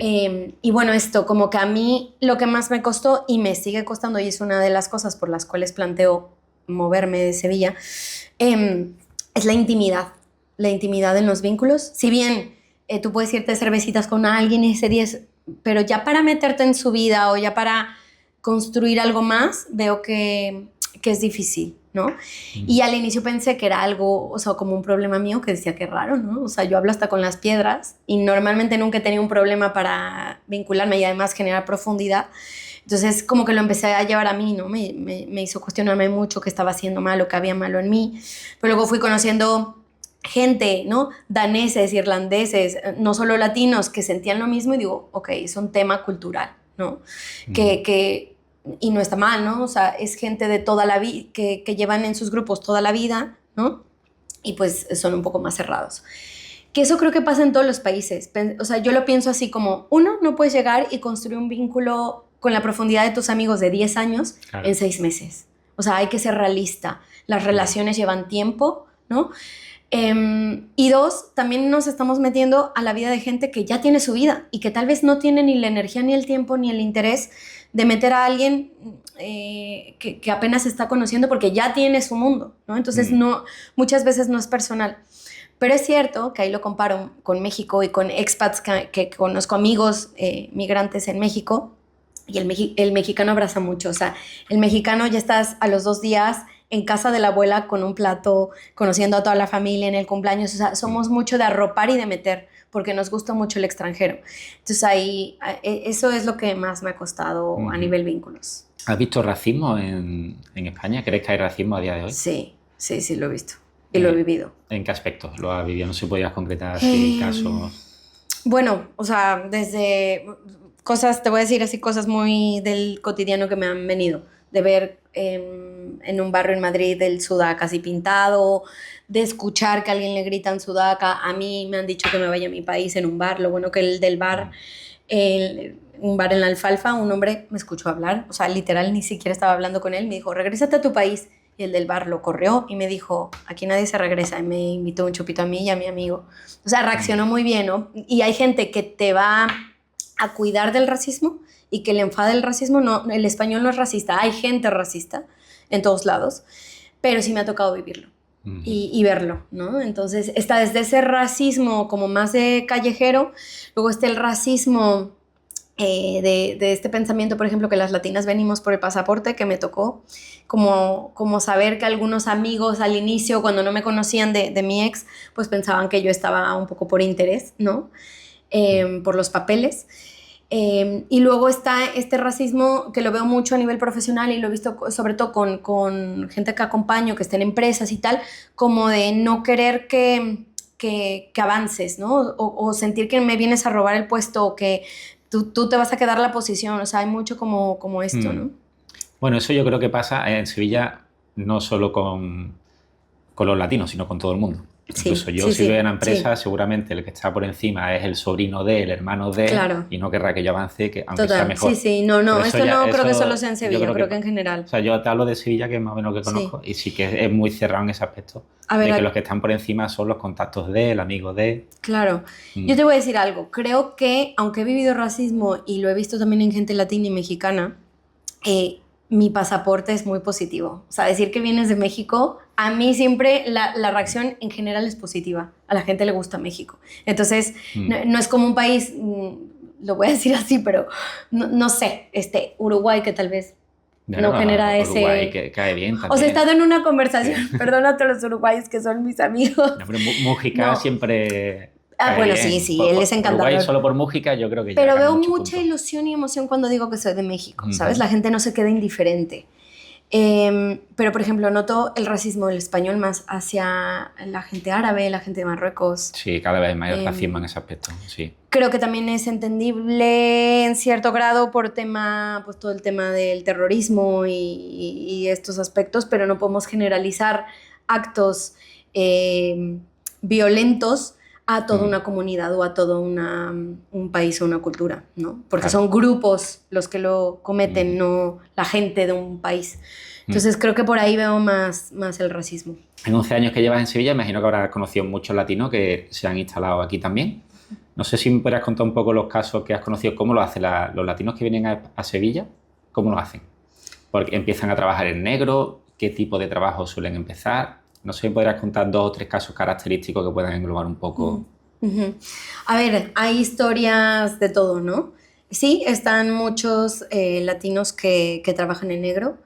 Y bueno, esto como que a mí lo que más me costó y me sigue costando, y es una de las cosas por las cuales planteo moverme de Sevilla, es la intimidad en los vínculos. Si bien tú puedes irte de cervecitas con alguien y ese día pero ya para meterte en su vida o ya para construir algo más, veo que es difícil, ¿no? Y al inicio pensé que era algo, o sea, como un problema mío, que decía, qué raro, ¿no? O sea, yo hablo hasta con las piedras y normalmente nunca he tenido un problema para vincularme y además generar profundidad. Entonces, como que lo empecé a llevar a mí, ¿no? Me hizo cuestionarme mucho qué estaba haciendo malo, qué había malo en mí. Pero luego fui conociendo gente, ¿no? Daneses, irlandeses, no solo latinos, que sentían lo mismo y digo, ok, es un tema cultural, ¿no? Y no está mal, ¿no? O sea, es gente de toda la vida, que llevan en sus grupos toda la vida, ¿no? Y pues son un poco más cerrados. Que eso creo que pasa en todos los países. O sea, yo lo pienso así como, uno, no puedes llegar y construir un vínculo con la profundidad de tus amigos de 10 años en 6 meses. O sea, hay que ser realista. Las relaciones llevan tiempo, ¿no? Y dos, también nos estamos metiendo a la vida de gente que ya tiene su vida y que tal vez no tiene ni la energía, ni el tiempo, ni el interés de meter a alguien que apenas se está conociendo porque ya tiene su mundo, ¿no? Entonces, muchas veces no es personal. Pero es cierto que ahí lo comparo con México y con expats que conozco, amigos migrantes en México, y el mexicano abraza mucho. O sea, el mexicano ya estás a los 2 días en casa de la abuela con un plato, conociendo a toda la familia en el cumpleaños. O sea, somos mucho de arropar y de meter, porque nos gusta mucho el extranjero. Entonces ahí, eso es lo que más me ha costado a nivel vínculos. ¿Has visto racismo en España? ¿Crees que hay racismo a día de hoy? Sí, lo he visto y lo he vivido. ¿En qué aspectos lo has vivido? No sé si podías concretar así casos. Bueno, o sea, desde cosas, te voy a decir así, cosas muy del cotidiano que me han venido. De ver en un barrio en Madrid el Sudaca así pintado, de escuchar que a alguien le gritan Sudaca. A mí me han dicho que me vaya a mi país en un bar. Lo bueno que el del bar, un bar en la Alfalfa, un hombre me escuchó hablar. O sea, literal, ni siquiera estaba hablando con él. Me dijo, regrésate a tu país. Y el del bar lo corrió y me dijo, aquí nadie se regresa. Y me invitó un chupito a mí y a mi amigo. O sea, reaccionó muy bien, ¿no? Y hay gente que te va a cuidar del racismo y que le enfada el racismo. No, el español no es racista, hay gente racista en todos lados, pero sí me ha tocado vivirlo y verlo, ¿no? Entonces está desde ese racismo como más de callejero, luego está el racismo de este pensamiento, por ejemplo, que las latinas venimos por el pasaporte, que me tocó como saber que algunos amigos al inicio, cuando no me conocían de mi ex, pues pensaban que yo estaba un poco por interés, ¿no? Por los papeles. Y luego está este racismo que lo veo mucho a nivel profesional y lo he visto sobre todo con gente que acompaño, que está en empresas y tal, como de no querer que avances, ¿no? O sentir que me vienes a robar el puesto o que tú te vas a quedar la posición. O sea, hay mucho como esto, ¿no? Bueno, eso yo creo que pasa en Sevilla no solo con los latinos, sino con todo el mundo. Incluso yo, si voy a una empresa, seguramente el que está por encima es el sobrino de, el hermano de, claro. Y no querrá que yo avance, que aunque Total, sea mejor. No, esto no creo que solo sea en Sevilla, creo que en general. O sea, yo te hablo de Sevilla, que es más o menos lo que conozco, y sí que es muy cerrado en ese aspecto. De que los que están por encima son los contactos de, el amigo de... Claro. Yo te voy a decir algo. Creo que, aunque he vivido racismo y lo he visto también en gente latina y mexicana, mi pasaporte es muy positivo. O sea, decir que vienes de México, a mí siempre la reacción en general es positiva. A la gente le gusta México. Entonces, no es como un país, lo voy a decir así, pero no sé, Uruguay, que tal vez no genera ese... Uruguay que cae bien también. O sea, he estado en una conversación, perdona a todos los uruguayos que son mis amigos. No, pero Mújica siempre... bueno, bien. sí, él es encantador. Uruguay solo por Mújica yo creo que ya. Pero veo mucha ilusión y emoción cuando digo que soy de México, ¿sabes? La gente no se queda indiferente. Pero, por ejemplo, noto el racismo del español más hacia la gente árabe, la gente de Marruecos. Sí, cada vez hay mayor racismo en ese aspecto, sí. Creo que también es entendible en cierto grado por pues todo el tema del terrorismo y estos aspectos, pero no podemos generalizar actos violentos a toda una comunidad o a todo un país o una cultura, ¿no? Porque son grupos los que lo cometen, no la gente de un país. Entonces creo que por ahí veo más el racismo. En 11 años que llevas en Sevilla, imagino que habrás conocido muchos latinos que se han instalado aquí también. No sé si me podrías contar un poco los casos que has conocido, cómo lo hacen los latinos que vienen a Sevilla, cómo lo hacen. Porque empiezan a trabajar en negro, qué tipo de trabajo suelen empezar. No sé si podrías contar 2 o 3 casos característicos que puedan englobar un poco Ujú. A ver, hay historias de todo, ¿no? Sí, están muchos latinos que trabajan en negro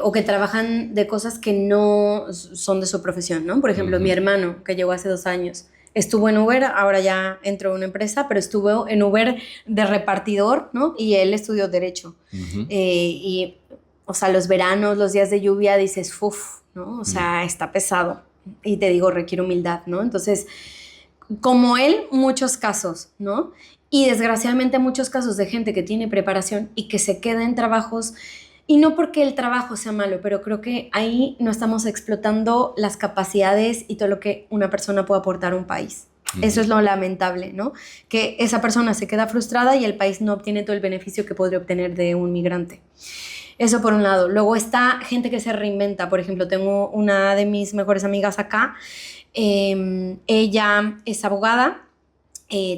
o que trabajan de cosas que no son de su profesión, ¿no? Por ejemplo, mi hermano, que llegó hace 2 años, estuvo en Uber, ahora ya entró a una empresa, pero estuvo en Uber de repartidor, ¿no? Y él estudió Derecho. Y, o sea, los veranos, los días de lluvia, dices, uff, ¿no? O sea, está pesado. Y te digo, requiere humildad, ¿no? Entonces, como él, muchos casos, ¿no? Y desgraciadamente muchos casos de gente que tiene preparación y que se queda en trabajos, y no porque el trabajo sea malo, pero creo que ahí no estamos explotando las capacidades y todo lo que una persona puede aportar a un país. Eso es lo lamentable, ¿no? Que esa persona se queda frustrada y el país no obtiene todo el beneficio que podría obtener de un migrante. Eso por un lado. Luego está gente que se reinventa. Por ejemplo, tengo una de mis mejores amigas acá. Ella es abogada,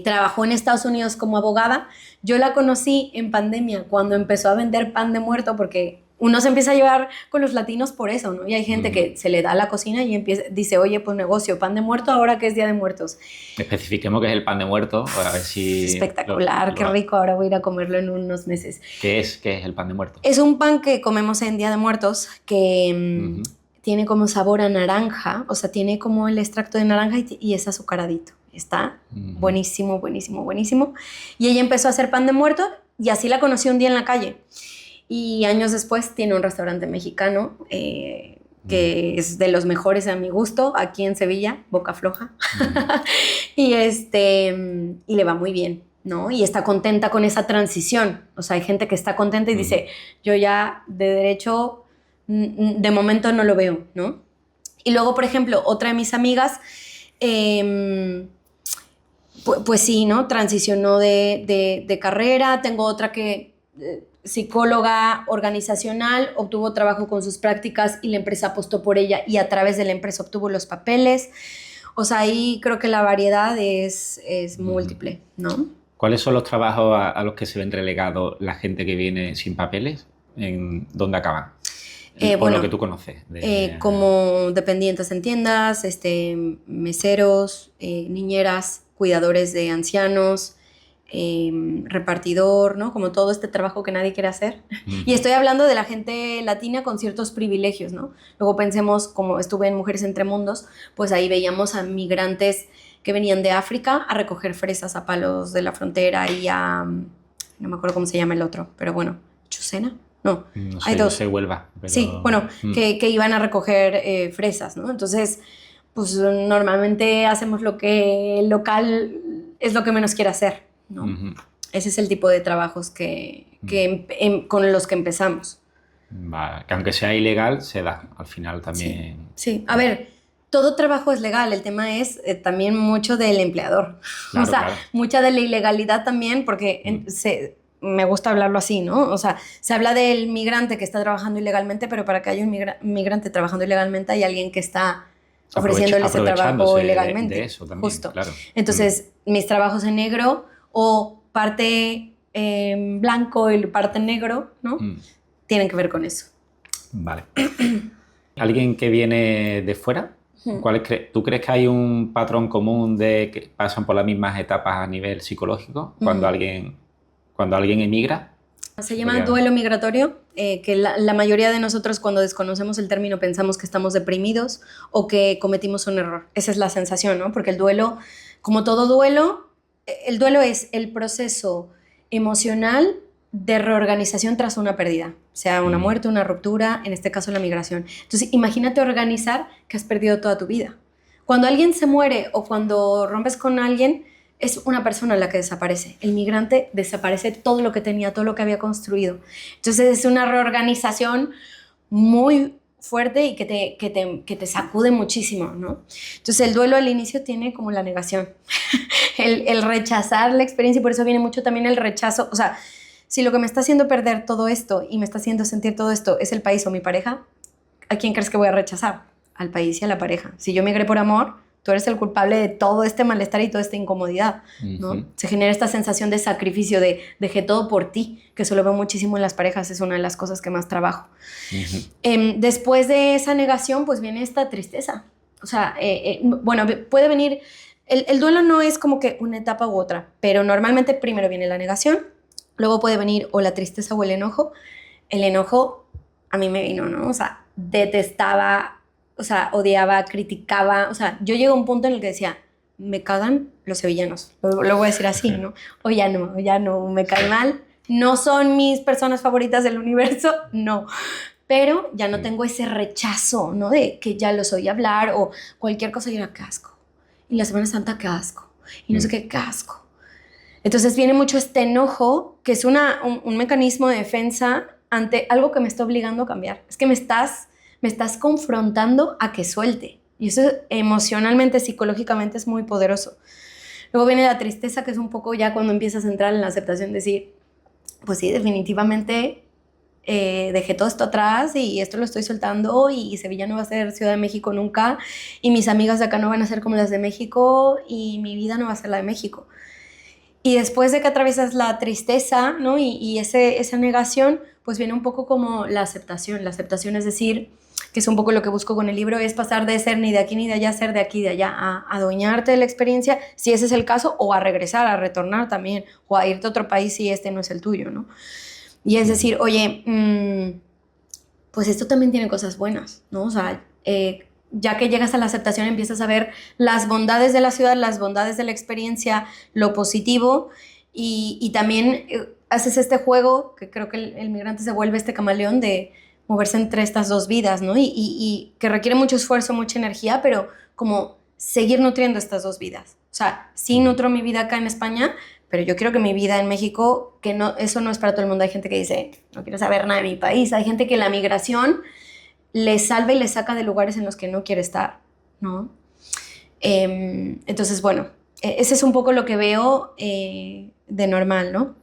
trabajó en Estados Unidos como abogada. Yo la conocí en pandemia cuando empezó a vender pan de muerto, porque uno se empieza a llevar con los latinos por eso, ¿no? Y hay gente que se le da la cocina y dice, oye, pues negocio, pan de muerto ahora que es Día de Muertos. Especifiquemos qué es el pan de muerto, a ver si... Es espectacular, qué rico, ahora voy a ir a comerlo en unos meses. ¿Qué es el pan de muerto? Es un pan que comemos en Día de Muertos, que tiene como sabor a naranja, o sea, tiene como el extracto de naranja y es azucaradito. Está buenísimo, buenísimo, buenísimo. Y ella empezó a hacer pan de muerto y así la conocí un día en la calle. Y años después tiene un restaurante mexicano que es de los mejores a mi gusto, aquí en Sevilla, Boca Floja. y le va muy bien, ¿no? Y está contenta con esa transición. O sea, hay gente que está contenta y dice, yo ya de derecho de momento no lo veo, ¿no? Y luego, por ejemplo, otra de mis amigas, pues sí, ¿no? Transicionó de carrera. Tengo otra que... psicóloga organizacional, obtuvo trabajo con sus prácticas y la empresa apostó por ella y a través de la empresa obtuvo los papeles. O sea, ahí creo que la variedad es múltiple, ¿no? ¿Cuáles son los trabajos a los que se ven relegados la gente que viene sin papeles? ¿En dónde acaban? Por lo que tú conoces. Como dependientes en tiendas, meseros, niñeras, cuidadores de ancianos, repartidor, ¿no? Como todo este trabajo que nadie quiere hacer. Y estoy hablando de la gente latina con ciertos privilegios, ¿no? Luego pensemos, como estuve en Mujeres Entre Mundos, pues ahí veíamos a migrantes que venían de África a recoger fresas a palos de la frontera y a... no me acuerdo cómo se llama el otro, pero bueno, ¿Chucena? No sé, hay dos. No sé, Huelva. Pero... Sí, bueno, que iban a recoger fresas, ¿no? Entonces, pues normalmente hacemos lo que el local es lo que menos quiere hacer, ¿no? Ese es el tipo de trabajos con los que empezamos. Vale, que aunque sea ilegal, se da al final también. Sí. A ver, todo trabajo es legal, el tema es también mucho del empleador. Claro, o sea, claro. Mucha de la ilegalidad también, porque me gusta hablarlo así, ¿no? O sea, se habla del migrante que está trabajando ilegalmente, pero para que haya un migrante trabajando ilegalmente hay alguien que está ofreciéndole ese trabajo ilegalmente. De eso también, justo. Claro. Entonces, mis trabajos en negro o parte blanco y parte negro, ¿no? Tienen que ver con eso. Vale. ¿Alguien que viene de fuera? ¿Tú crees que hay un patrón común de que pasan por las mismas etapas a nivel psicológico cuando alguien emigra? Se llama duelo migratorio, que la mayoría de nosotros cuando desconocemos el término pensamos que estamos deprimidos o que cometimos un error. Esa es la sensación, ¿no? Porque el duelo, como todo duelo, el duelo es el proceso emocional de reorganización tras una pérdida, sea una muerte, una ruptura, en este caso la migración. Entonces, imagínate organizar que has perdido toda tu vida. Cuando alguien se muere o cuando rompes con alguien, es una persona la que desaparece. El migrante desaparece todo lo que tenía, todo lo que había construido. Entonces, es una reorganización muy fuerte y que te sacude muchísimo, ¿no? Entonces, el duelo al inicio tiene como la negación, el rechazar la experiencia, y por eso viene mucho también el rechazo. O sea, si lo que me está haciendo perder todo esto y me está haciendo sentir todo esto es el país o mi pareja, ¿a quién crees que voy a rechazar? Al país y a la pareja. Si yo migré por amor, tú eres el culpable de todo este malestar y toda esta incomodidad, ¿no? Se genera esta sensación de sacrificio, de dejé todo por ti, que eso lo veo muchísimo en las parejas, es una de las cosas que más trabajo. Después de esa negación, pues viene esta tristeza. O sea, bueno, puede venir el duelo no es como que una etapa u otra, pero normalmente primero viene la negación, luego puede venir o la tristeza o el enojo. El enojo a mí me vino, ¿no? O sea, detestaba, o sea, odiaba, criticaba, o sea, yo llego a un punto en el que decía, me cagan los sevillanos, lo voy a decir así, ¿no? O ya no, me cae mal, no son mis personas favoritas del universo, no. Pero ya no tengo ese rechazo, ¿no? De que ya los oí hablar o cualquier cosa y era qué asco. Y la Semana Santa, qué asco. Y no sé qué asco. Entonces viene mucho este enojo, que es un mecanismo de defensa ante algo que me está obligando a cambiar. Es que me estás confrontando a que suelte. Y eso emocionalmente, psicológicamente es muy poderoso. Luego viene la tristeza, que es un poco ya cuando empiezas a entrar en la aceptación, decir, pues sí, definitivamente dejé todo esto atrás y esto lo estoy soltando y Sevilla no va a ser Ciudad de México nunca y mis amigas de acá no van a ser como las de México y mi vida no va a ser la de México. Y después de que atraviesas la tristeza, ¿no? y esa negación, pues viene un poco como la aceptación. La aceptación es decir, que es un poco lo que busco con el libro, es pasar de ser ni de aquí ni de allá, a ser de aquí y de allá, a adueñarte de la experiencia, si ese es el caso, o a regresar, a retornar también, o a irte a otro país si este no es el tuyo, ¿no? Y es decir, oye, pues esto también tiene cosas buenas, ¿no? O sea, ya que llegas a la aceptación empiezas a ver las bondades de la ciudad, las bondades de la experiencia, lo positivo y también haces este juego que creo que el migrante se vuelve este camaleón de moverse entre estas dos vidas, ¿no? Y que requiere mucho esfuerzo, mucha energía, pero como seguir nutriendo estas dos vidas. O sea, sí nutro mi vida acá en España, pero yo quiero que mi vida en México, que no, eso no es para todo el mundo. Hay gente que dice, no quiero saber nada de mi país. Hay gente que la migración le salva y le saca de lugares en los que no quiere estar, ¿no? Entonces, bueno, ese es un poco lo que veo de normal, ¿no?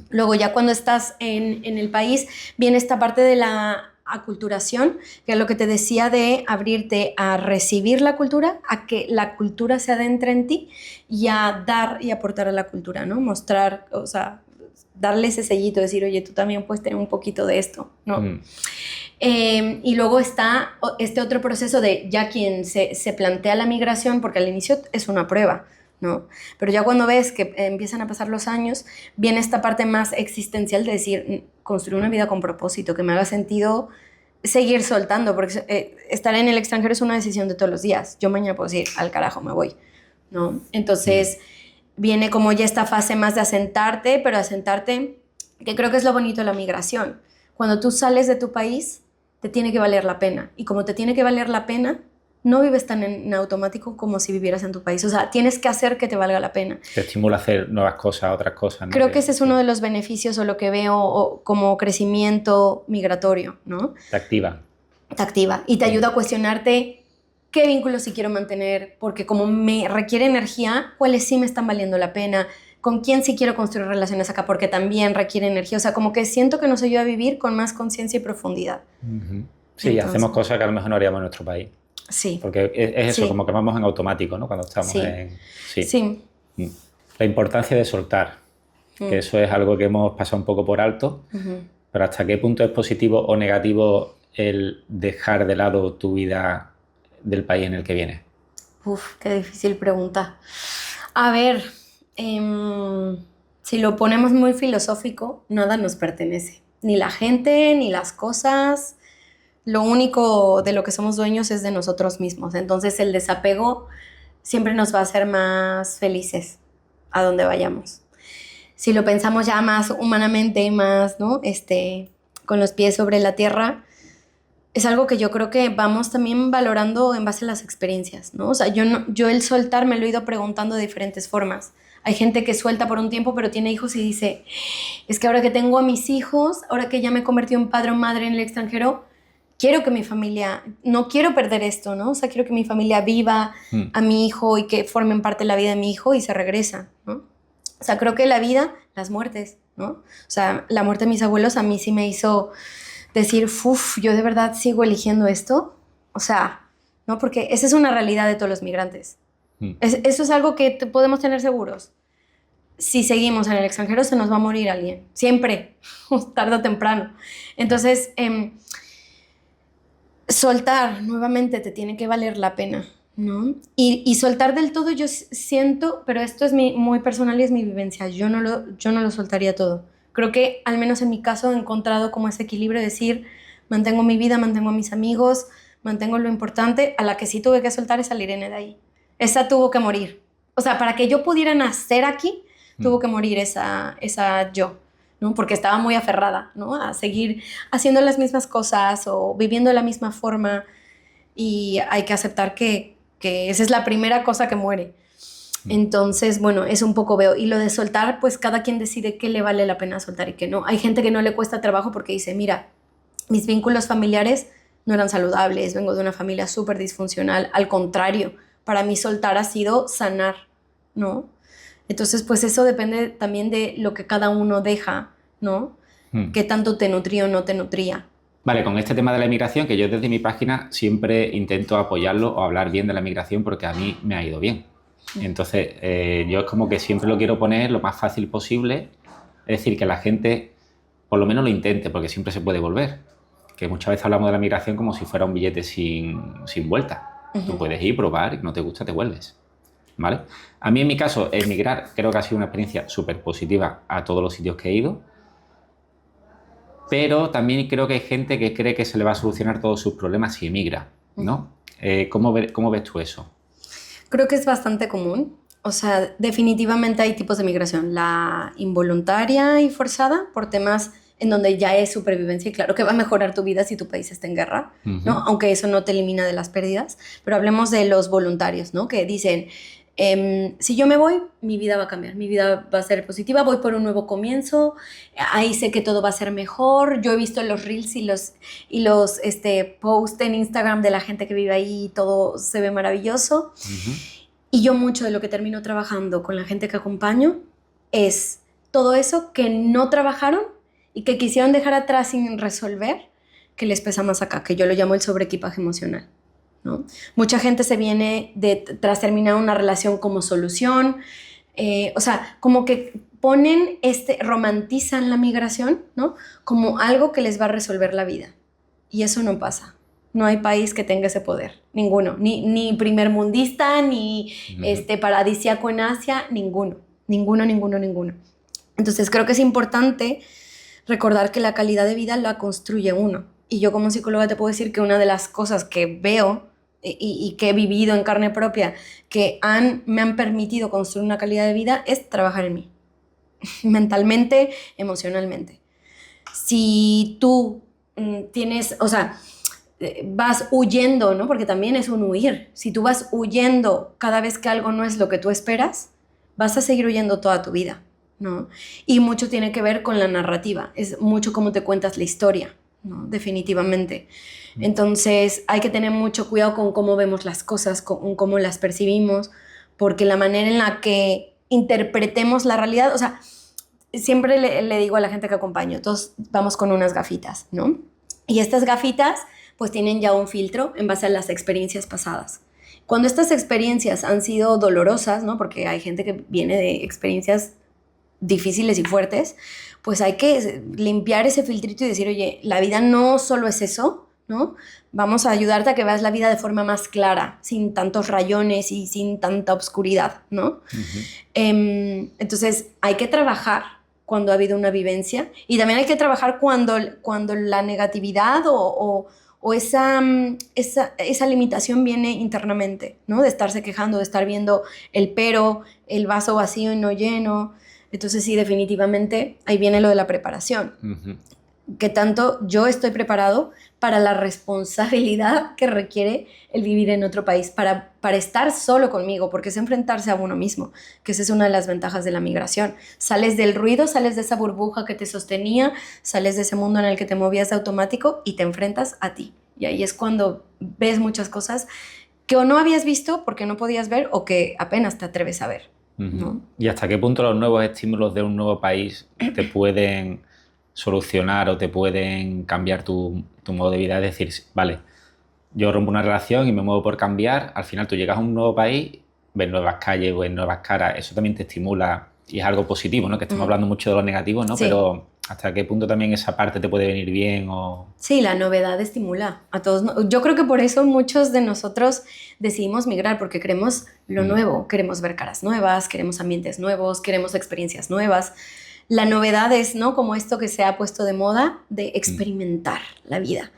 Luego ya cuando estás en el país, viene esta parte de la aculturación, que es lo que te decía de abrirte a recibir la cultura, a que la cultura se adentre en ti y a dar y aportar a la cultura, ¿no? Mostrar, o sea, darle ese sellito, decir, oye, tú también puedes tener un poquito de esto, ¿no? Y luego está este otro proceso de ya quien se plantea la migración, porque al inicio es una prueba, ¿no? Pero ya cuando ves que empiezan a pasar los años, viene esta parte más existencial de decir, construir una vida con propósito, que me haga sentido seguir soltando, porque estar en el extranjero es una decisión de todos los días. Yo mañana puedo decir, al carajo, me voy, ¿no? Entonces viene como ya esta fase más de asentarte, pero asentarte, que creo que es lo bonito de la migración. Cuando tú sales de tu país, te tiene que valer la pena. Y como te tiene que valer la pena, no vives tan en automático como si vivieras en tu país. O sea, tienes que hacer que te valga la pena. Te estimula a hacer nuevas cosas, otras cosas, ¿no? Creo que ese es uno de los beneficios o lo que veo como crecimiento migratorio, ¿no? Te activa. Te activa y te ayuda a cuestionarte qué vínculos sí quiero mantener, porque como me requiere energía, cuáles sí me están valiendo la pena, con quién sí quiero construir relaciones acá, porque también requiere energía. O sea, como que siento que nos ayuda a vivir con más conciencia y profundidad. Sí, entonces, hacemos cosas que a lo mejor no haríamos en nuestro país. Sí. Porque es eso, sí. como que vamos en automático, ¿no? Cuando estamos sí. en... Sí. La importancia de soltar, que eso es algo que hemos pasado un poco por alto, pero ¿hasta qué punto es positivo o negativo el dejar de lado tu vida del país en el que vienes? Uf, qué difícil pregunta. A ver, si lo ponemos muy filosófico, nada nos pertenece. Ni la gente, ni las cosas. Lo único de lo que somos dueños es de nosotros mismos. Entonces el desapego siempre nos va a hacer más felices a donde vayamos. Si lo pensamos ya más humanamente y más, ¿no? Con los pies sobre la tierra, es algo que yo creo que vamos también valorando en base a las experiencias, ¿no? O sea, yo el soltar me lo he ido preguntando de diferentes formas. Hay gente que suelta por un tiempo, pero tiene hijos y dice, es que ahora que tengo a mis hijos, ahora que ya me he convertido en padre o madre en el extranjero, quiero que mi familia, no quiero perder esto, ¿no? O sea, quiero que mi familia viva a mi hijo y que formen parte de la vida de mi hijo y se regresa, ¿no? O sea, creo que la vida, las muertes, ¿no? O sea, la muerte de mis abuelos a mí sí me hizo decir, yo de verdad sigo eligiendo esto. O sea, ¿no? Porque esa es una realidad de todos los migrantes. Eso es algo que podemos tener seguros. Si seguimos en el extranjero se nos va a morir alguien, siempre, tarde o temprano. Entonces, soltar nuevamente te tiene que valer la pena, ¿no? Y soltar del todo yo siento, pero esto es muy personal y es mi vivencia, yo no lo soltaría todo. Creo que al menos en mi caso he encontrado como ese equilibrio de decir, mantengo mi vida, mantengo a mis amigos, mantengo lo importante. A la que sí tuve que soltar es a la Irene de ahí. Esa tuvo que morir. O sea, para que yo pudiera nacer aquí, tuvo que morir esa yo, ¿no? Porque estaba muy aferrada, ¿no? A seguir haciendo las mismas cosas o viviendo de la misma forma, y hay que aceptar que esa es la primera cosa que muere. Entonces, bueno, eso un poco veo. Y lo de soltar, pues cada quien decide qué le vale la pena soltar y qué no. Hay gente que no le cuesta trabajo porque dice, mira, mis vínculos familiares no eran saludables, vengo de una familia súper disfuncional. Al contrario, para mí soltar ha sido sanar, ¿no? Entonces, pues eso depende también de lo que cada uno deja, ¿no? Qué tanto te nutría o no te nutría. Vale, con este tema de la inmigración, que yo desde mi página siempre intento apoyarlo o hablar bien de la inmigración porque a mí me ha ido bien. Entonces, yo es como que siempre lo quiero poner lo más fácil posible, es decir, que la gente por lo menos lo intente, porque siempre se puede volver. Que muchas veces hablamos de la migración como si fuera un billete sin vuelta. Tú puedes ir, probar, y no te gusta, te vuelves. ¿Vale? A mí, en mi caso, emigrar creo que ha sido una experiencia súper positiva a todos los sitios que he ido, pero también creo que hay gente que cree que se le va a solucionar todos sus problemas si emigra, ¿no? ¿Cómo ves tú eso? Creo que es bastante común. O sea, definitivamente hay tipos de migración. La involuntaria y forzada, por temas en donde ya es supervivencia, y claro que va a mejorar tu vida si tu país está en guerra, ¿no? Aunque eso no te elimina de las pérdidas. Pero hablemos de los voluntarios, ¿no? Que dicen, si yo me voy, mi vida va a cambiar, mi vida va a ser positiva, voy por un nuevo comienzo, ahí sé que todo va a ser mejor. Yo he visto los reels y los posts en Instagram de la gente que vive ahí y todo se ve maravilloso. Y yo mucho de lo que termino trabajando con la gente que acompaño es todo eso que no trabajaron y que quisieron dejar atrás sin resolver, que les pesa más acá, que yo lo llamo el sobreequipaje emocional, ¿no? Mucha gente se viene tras terminar una relación como solución, o sea, como que ponen romantizan la migración, ¿no? Como algo que les va a resolver la vida. Y eso no pasa. No hay país que tenga ese poder, ninguno, ni primermundista, ni paradisíaco en Asia, ninguno. Entonces creo que es importante recordar que la calidad de vida la construye uno. Y yo como psicóloga te puedo decir que una de las cosas que veo y que he vivido en carne propia, que me han permitido construir una calidad de vida, es trabajar en mí, mentalmente, emocionalmente. Si tú tienes, o sea, vas huyendo, ¿no? Porque también es un huir. Si tú vas huyendo cada vez que algo no es lo que tú esperas, vas a seguir huyendo toda tu vida, ¿no? Y mucho tiene que ver con la narrativa, es mucho cómo te cuentas la historia, ¿no? Definitivamente. Entonces hay que tener mucho cuidado con cómo vemos las cosas, con cómo las percibimos, porque la manera en la que interpretemos la realidad, o sea, siempre le digo a la gente que acompaño, todos vamos con unas gafitas, ¿no? Y estas gafitas pues tienen ya un filtro en base a las experiencias pasadas. Cuando estas experiencias han sido dolorosas, ¿no? Porque hay gente que viene de experiencias difíciles y fuertes, pues hay que limpiar ese filtrito y decir, oye, la vida no solo es eso, ¿no? Vamos a ayudarte a que veas la vida de forma más clara, sin tantos rayones y sin tanta oscuridad, ¿no? Entonces hay que trabajar cuando ha habido una vivencia, y también hay que trabajar cuando la negatividad o esa limitación viene internamente, ¿no? De estarse quejando, de estar viendo el vaso vacío y no lleno. Entonces sí, definitivamente ahí viene lo de la preparación. Que tanto yo estoy preparado para la responsabilidad que requiere el vivir en otro país, para estar solo conmigo, porque es enfrentarse a uno mismo, que esa es una de las ventajas de la migración. Sales del ruido, sales de esa burbuja que te sostenía, sales de ese mundo en el que te movías de automático y te enfrentas a ti. Y ahí es cuando ves muchas cosas que o no habías visto porque no podías ver, o que apenas te atreves a ver, ¿no? ¿Y hasta qué punto los nuevos estímulos de un nuevo país te pueden solucionar o te pueden cambiar tu modo de vida? Es decir, vale, yo rompo una relación y me muevo por cambiar, al final tú llegas a un nuevo país, ves nuevas calles, ves nuevas caras, eso también te estimula y es algo positivo, ¿no? Que estamos hablando mucho de lo negativo, ¿no? Sí. Pero ¿Hasta qué punto también esa parte te puede venir bien? O... Sí, la novedad estimula a todos. Yo creo que por eso muchos de nosotros decidimos migrar, porque queremos lo nuevo, queremos ver caras nuevas, queremos ambientes nuevos, queremos experiencias nuevas. La novedad es, ¿no?, como esto que se ha puesto de moda de experimentar la vida.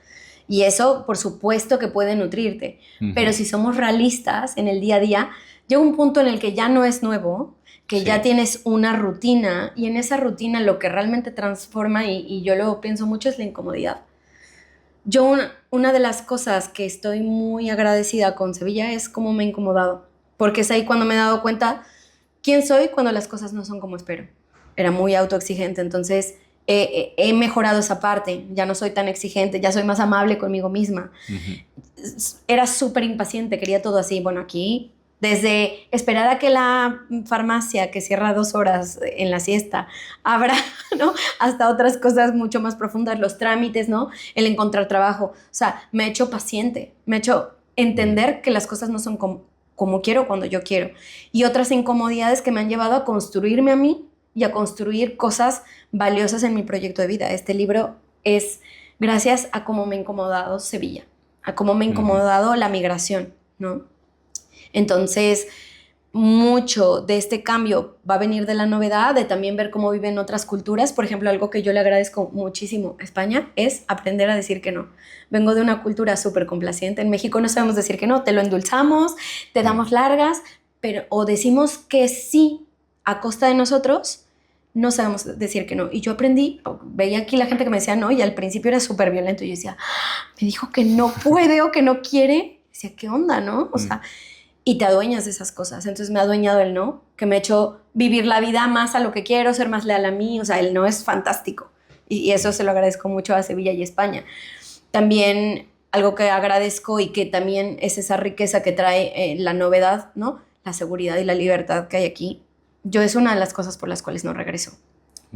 Y eso, por supuesto, que puede nutrirte. Pero si somos realistas en el día a día, llega un punto en el que ya no es nuevo, que ya tienes una rutina, y en esa rutina lo que realmente transforma, y yo lo pienso mucho, es la incomodidad. Yo una de las cosas que estoy muy agradecida con Sevilla es cómo me he incomodado, porque es ahí cuando me he dado cuenta quién soy cuando las cosas no son como espero. Era muy autoexigente, entonces he mejorado esa parte, ya no soy tan exigente, ya soy más amable conmigo misma. Era súper impaciente, quería todo así. Bueno, aquí, desde esperar a que la farmacia, que cierra 2 horas en la siesta, abra, ¿no?, hasta otras cosas mucho más profundas, los trámites, ¿no?, el encontrar trabajo. O sea, me ha hecho paciente, me ha hecho entender que las cosas no son como quiero, cuando yo quiero. Y otras incomodidades que me han llevado a construirme a mí y a construir cosas valiosas en mi proyecto de vida. Este libro es gracias a cómo me ha incomodado Sevilla, a cómo me ha incomodado la migración, ¿no? Entonces, mucho de este cambio va a venir de la novedad, de también ver cómo viven otras culturas. Por ejemplo, algo que yo le agradezco muchísimo a España es aprender a decir que no. Vengo de una cultura súper complaciente. En México no sabemos decir que no, te lo endulzamos, te damos largas, pero o decimos que sí a costa de nosotros, no sabemos decir que no. Y yo aprendí, veía aquí la gente que me decía no, y al principio era súper violento. Y yo decía, me dijo que no puede o que no quiere. Decía, ¿qué onda, no? O sea, y te adueñas de esas cosas. Entonces me ha adueñado el no, que me ha hecho vivir la vida más a lo que quiero, ser más leal a mí. O sea, el no es fantástico. Y eso se lo agradezco mucho a Sevilla y España. También algo que agradezco y que también es esa riqueza que trae la novedad, ¿no?, la seguridad y la libertad que hay aquí. Yo es una de las cosas por las cuales no regreso.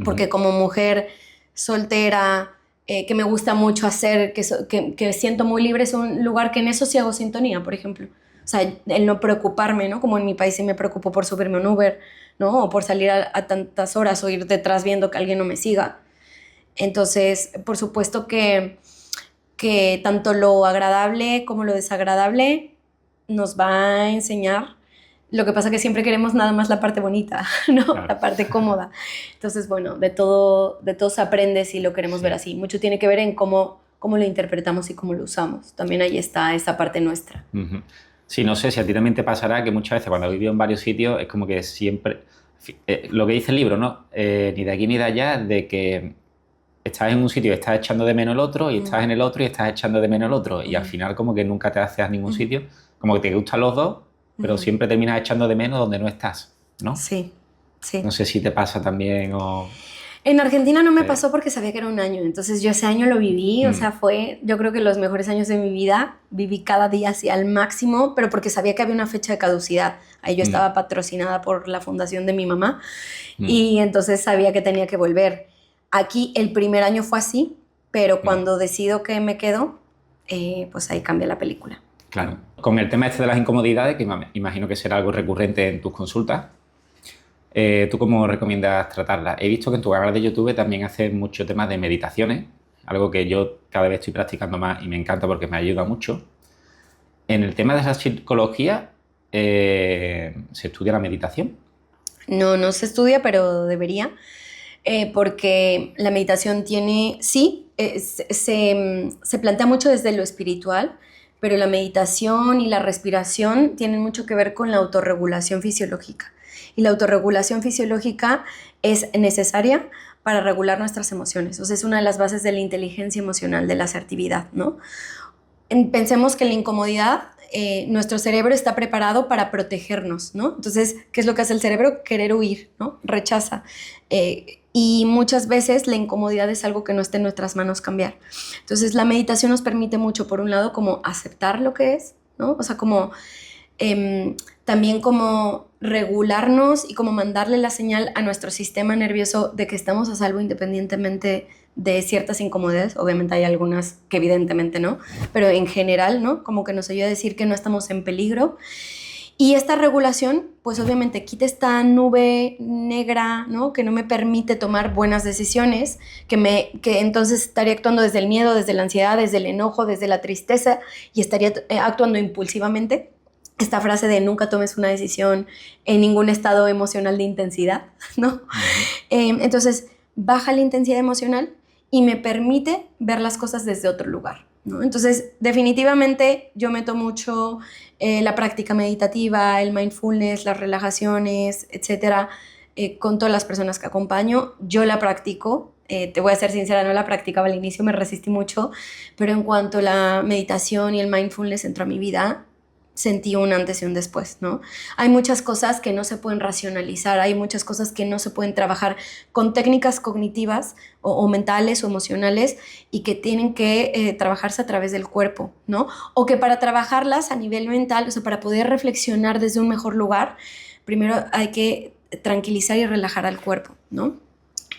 Porque como mujer soltera, que me gusta mucho hacer, que siento muy libre, es un lugar que en eso sí hago sintonía, por ejemplo. O sea, el no preocuparme, ¿no? Como en mi país sí me preocupo por subirme a un Uber, ¿no?, o por salir a tantas horas o ir detrás viendo que alguien no me siga. Entonces, por supuesto que tanto lo agradable como lo desagradable nos va a enseñar. Lo que pasa es que siempre queremos nada más la parte bonita, ¿no? Claro. La parte cómoda. Entonces, bueno, de todo se aprende si lo queremos ver así. Mucho tiene que ver en cómo lo interpretamos y cómo lo usamos. También ahí está esa parte nuestra. Sí, no sé si a ti también te pasará que muchas veces cuando has vivido en varios sitios es como que siempre... lo que dice el libro, ¿no? Ni de aquí ni de allá, de que estás en un sitio y estás echando de menos el otro, y estás en el otro y estás echando de menos el otro. Y al final como que nunca te haces a ningún sitio. Como que te gustan los dos, pero siempre terminas echando de menos donde no estás, ¿no? Sí, sí. No sé si te pasa también o... En Argentina no me pasó porque sabía que era un año, entonces yo ese año lo viví, o sea, fue, yo creo que los mejores años de mi vida, viví cada día así al máximo, pero porque sabía que había una fecha de caducidad. Ahí yo estaba patrocinada por la fundación de mi mamá y entonces sabía que tenía que volver. Aquí el primer año fue así, pero cuando decido que me quedo, pues ahí cambia la película. Claro. Con el tema este de las incomodidades, que imagino que será algo recurrente en tus consultas, ¿tú cómo recomiendas tratarlas? He visto que en tu canal de YouTube también haces mucho temas de meditaciones, algo que yo cada vez estoy practicando más y me encanta porque me ayuda mucho. En el tema de la psicología, ¿se estudia la meditación? No se estudia, pero debería, porque la meditación tiene, sí, se plantea mucho desde lo espiritual, pero la meditación y la respiración tienen mucho que ver con la autorregulación fisiológica. Y la autorregulación fisiológica es necesaria para regular nuestras emociones. O sea, es una de las bases de la inteligencia emocional, de la asertividad, ¿no? Pensemos que en la incomodidad, nuestro cerebro está preparado para protegernos, ¿no? Entonces, ¿qué es lo que hace el cerebro? Querer huir, ¿no? Rechaza. Y muchas veces la incomodidad es algo que no está en nuestras manos cambiar. Entonces, la meditación nos permite mucho, por un lado, como aceptar lo que es, ¿no? O sea, como también como regularnos y como mandarle la señal a nuestro sistema nervioso de que estamos a salvo independientemente de ciertas incomodidades. Obviamente hay algunas que evidentemente no, pero en general, ¿no? Como que nos ayuda a decir que no estamos en peligro. Y esta regulación, pues obviamente quita esta nube negra, ¿no? Que no me permite tomar buenas decisiones, que entonces estaría actuando desde el miedo, desde la ansiedad, desde el enojo, desde la tristeza y estaría actuando impulsivamente. Esta frase de nunca tomes una decisión en ningún estado emocional de intensidad, ¿no? Entonces, baja la intensidad emocional y me permite ver las cosas desde otro lugar, ¿no? Entonces, definitivamente yo meto mucho la práctica meditativa, el mindfulness, las relajaciones, etcétera, con todas las personas que acompaño. Yo la practico, te voy a ser sincera, no la practicaba al inicio, me resistí mucho, pero en cuanto la meditación y el mindfulness entró a mi vida, sentí un antes y un después, ¿no? Hay muchas cosas que no se pueden racionalizar, hay muchas cosas que no se pueden trabajar con técnicas cognitivas o mentales o emocionales y que tienen que trabajarse a través del cuerpo, ¿no? O que para trabajarlas a nivel mental, o sea, para poder reflexionar desde un mejor lugar, primero hay que tranquilizar y relajar al cuerpo, ¿no?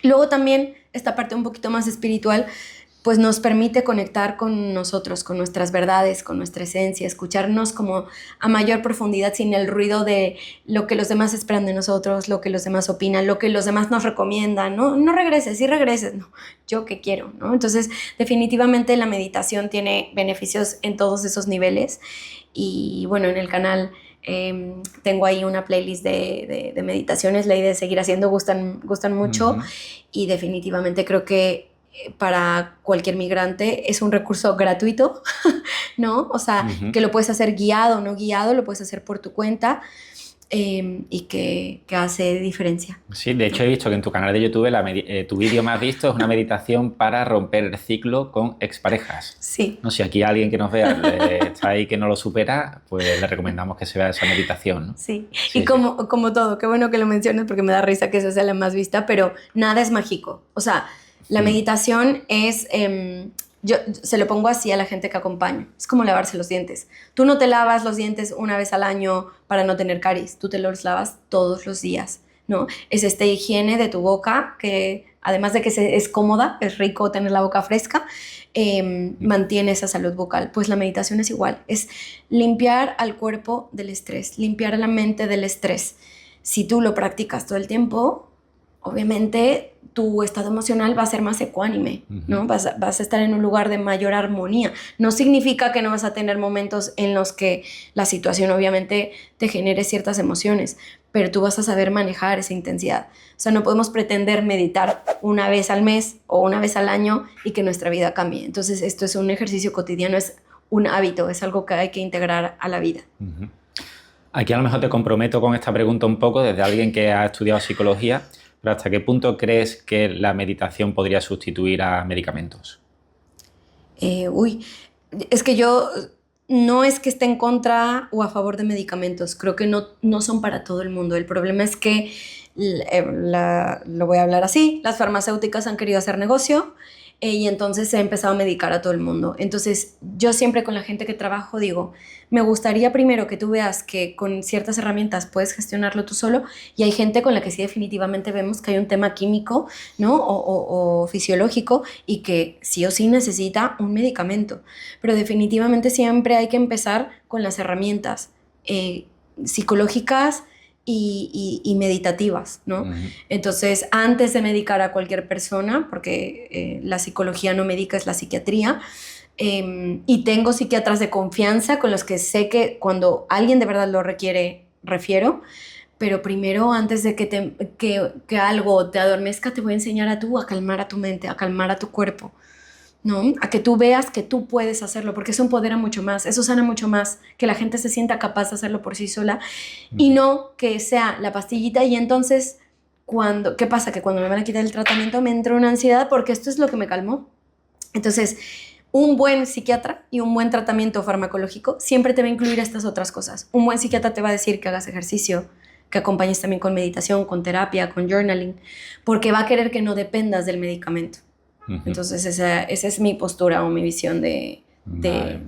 Luego también esta parte un poquito más espiritual pues nos permite conectar con nosotros, con nuestras verdades, con nuestra esencia, escucharnos como a mayor profundidad sin el ruido de lo que los demás esperan de nosotros, lo que los demás opinan, lo que los demás nos recomiendan, ¿no? No regreses, sí regreses, no, yo qué quiero, ¿no? Entonces, definitivamente la meditación tiene beneficios en todos esos niveles y bueno, en el canal tengo ahí una playlist de meditaciones, la idea de seguir haciendo, gustan mucho y definitivamente creo que para cualquier migrante es un recurso gratuito, ¿no? O sea, que lo puedes hacer guiado o no guiado, lo puedes hacer por tu cuenta y que hace diferencia. Sí, de hecho he visto que en tu canal de YouTube tu vídeo más visto es una meditación para romper el ciclo con exparejas. Sí. No sé, si aquí alguien que nos vea está ahí que no lo supera, pues le recomendamos que se vea esa meditación, ¿no? Sí, sí, y como todo, qué bueno que lo menciones porque me da risa que esa sea la más vista, pero nada es mágico. O sea, la meditación es, yo se lo pongo así a la gente que acompaño, es como lavarse los dientes. Tú no te lavas los dientes una vez al año para no tener caries, tú te los lavas todos los días, ¿no? Es esta higiene de tu boca que además de que es cómoda, es rico tener la boca fresca, mantiene esa salud bucal. Pues la meditación es igual, es limpiar al cuerpo del estrés, limpiar a la mente del estrés. Si tú lo practicas todo el tiempo, obviamente tu estado emocional va a ser más ecuánime, ¿no? Vas a estar en un lugar de mayor armonía. No significa que no vas a tener momentos en los que la situación obviamente te genere ciertas emociones, pero tú vas a saber manejar esa intensidad. O sea, no podemos pretender meditar una vez al mes o una vez al año y que nuestra vida cambie. Entonces, esto es un ejercicio cotidiano, es un hábito, es algo que hay que integrar a la vida. Aquí a lo mejor te comprometo con esta pregunta un poco desde alguien que ha estudiado psicología. ¿Pero hasta qué punto crees que la meditación podría sustituir a medicamentos? Es que yo no es que esté en contra o a favor de medicamentos. Creo que no son para todo el mundo. El problema es que, lo voy a hablar así, las farmacéuticas han querido hacer negocio y entonces se ha empezado a medicar a todo el mundo. Entonces, yo siempre con la gente que trabajo digo, me gustaría primero que tú veas que con ciertas herramientas puedes gestionarlo tú solo y hay gente con la que sí definitivamente vemos que hay un tema químico, ¿no? o fisiológico y que sí o sí necesita un medicamento. Pero definitivamente siempre hay que empezar con las herramientas psicológicas y meditativas, ¿no? Entonces, antes de medicar a cualquier persona, porque la psicología no médica es la psiquiatría, y tengo psiquiatras de confianza con los que sé que cuando alguien de verdad lo requiere, refiero, pero primero, antes de que algo te adormezca, te voy a enseñar a calmar a tu mente, a calmar a tu cuerpo, ¿no? A que tú veas que tú puedes hacerlo, porque eso empodera mucho más, eso sana mucho más, que la gente se sienta capaz de hacerlo por sí sola y no que sea la pastillita y entonces, ¿qué pasa? Que cuando me van a quitar el tratamiento me entra una ansiedad porque esto es lo que me calmó. Entonces, un buen psiquiatra y un buen tratamiento farmacológico siempre te va a incluir estas otras cosas. Un buen psiquiatra te va a decir que hagas ejercicio, que acompañes también con meditación, con terapia, con journaling, porque va a querer que no dependas del medicamento. Entonces esa es mi postura o mi visión de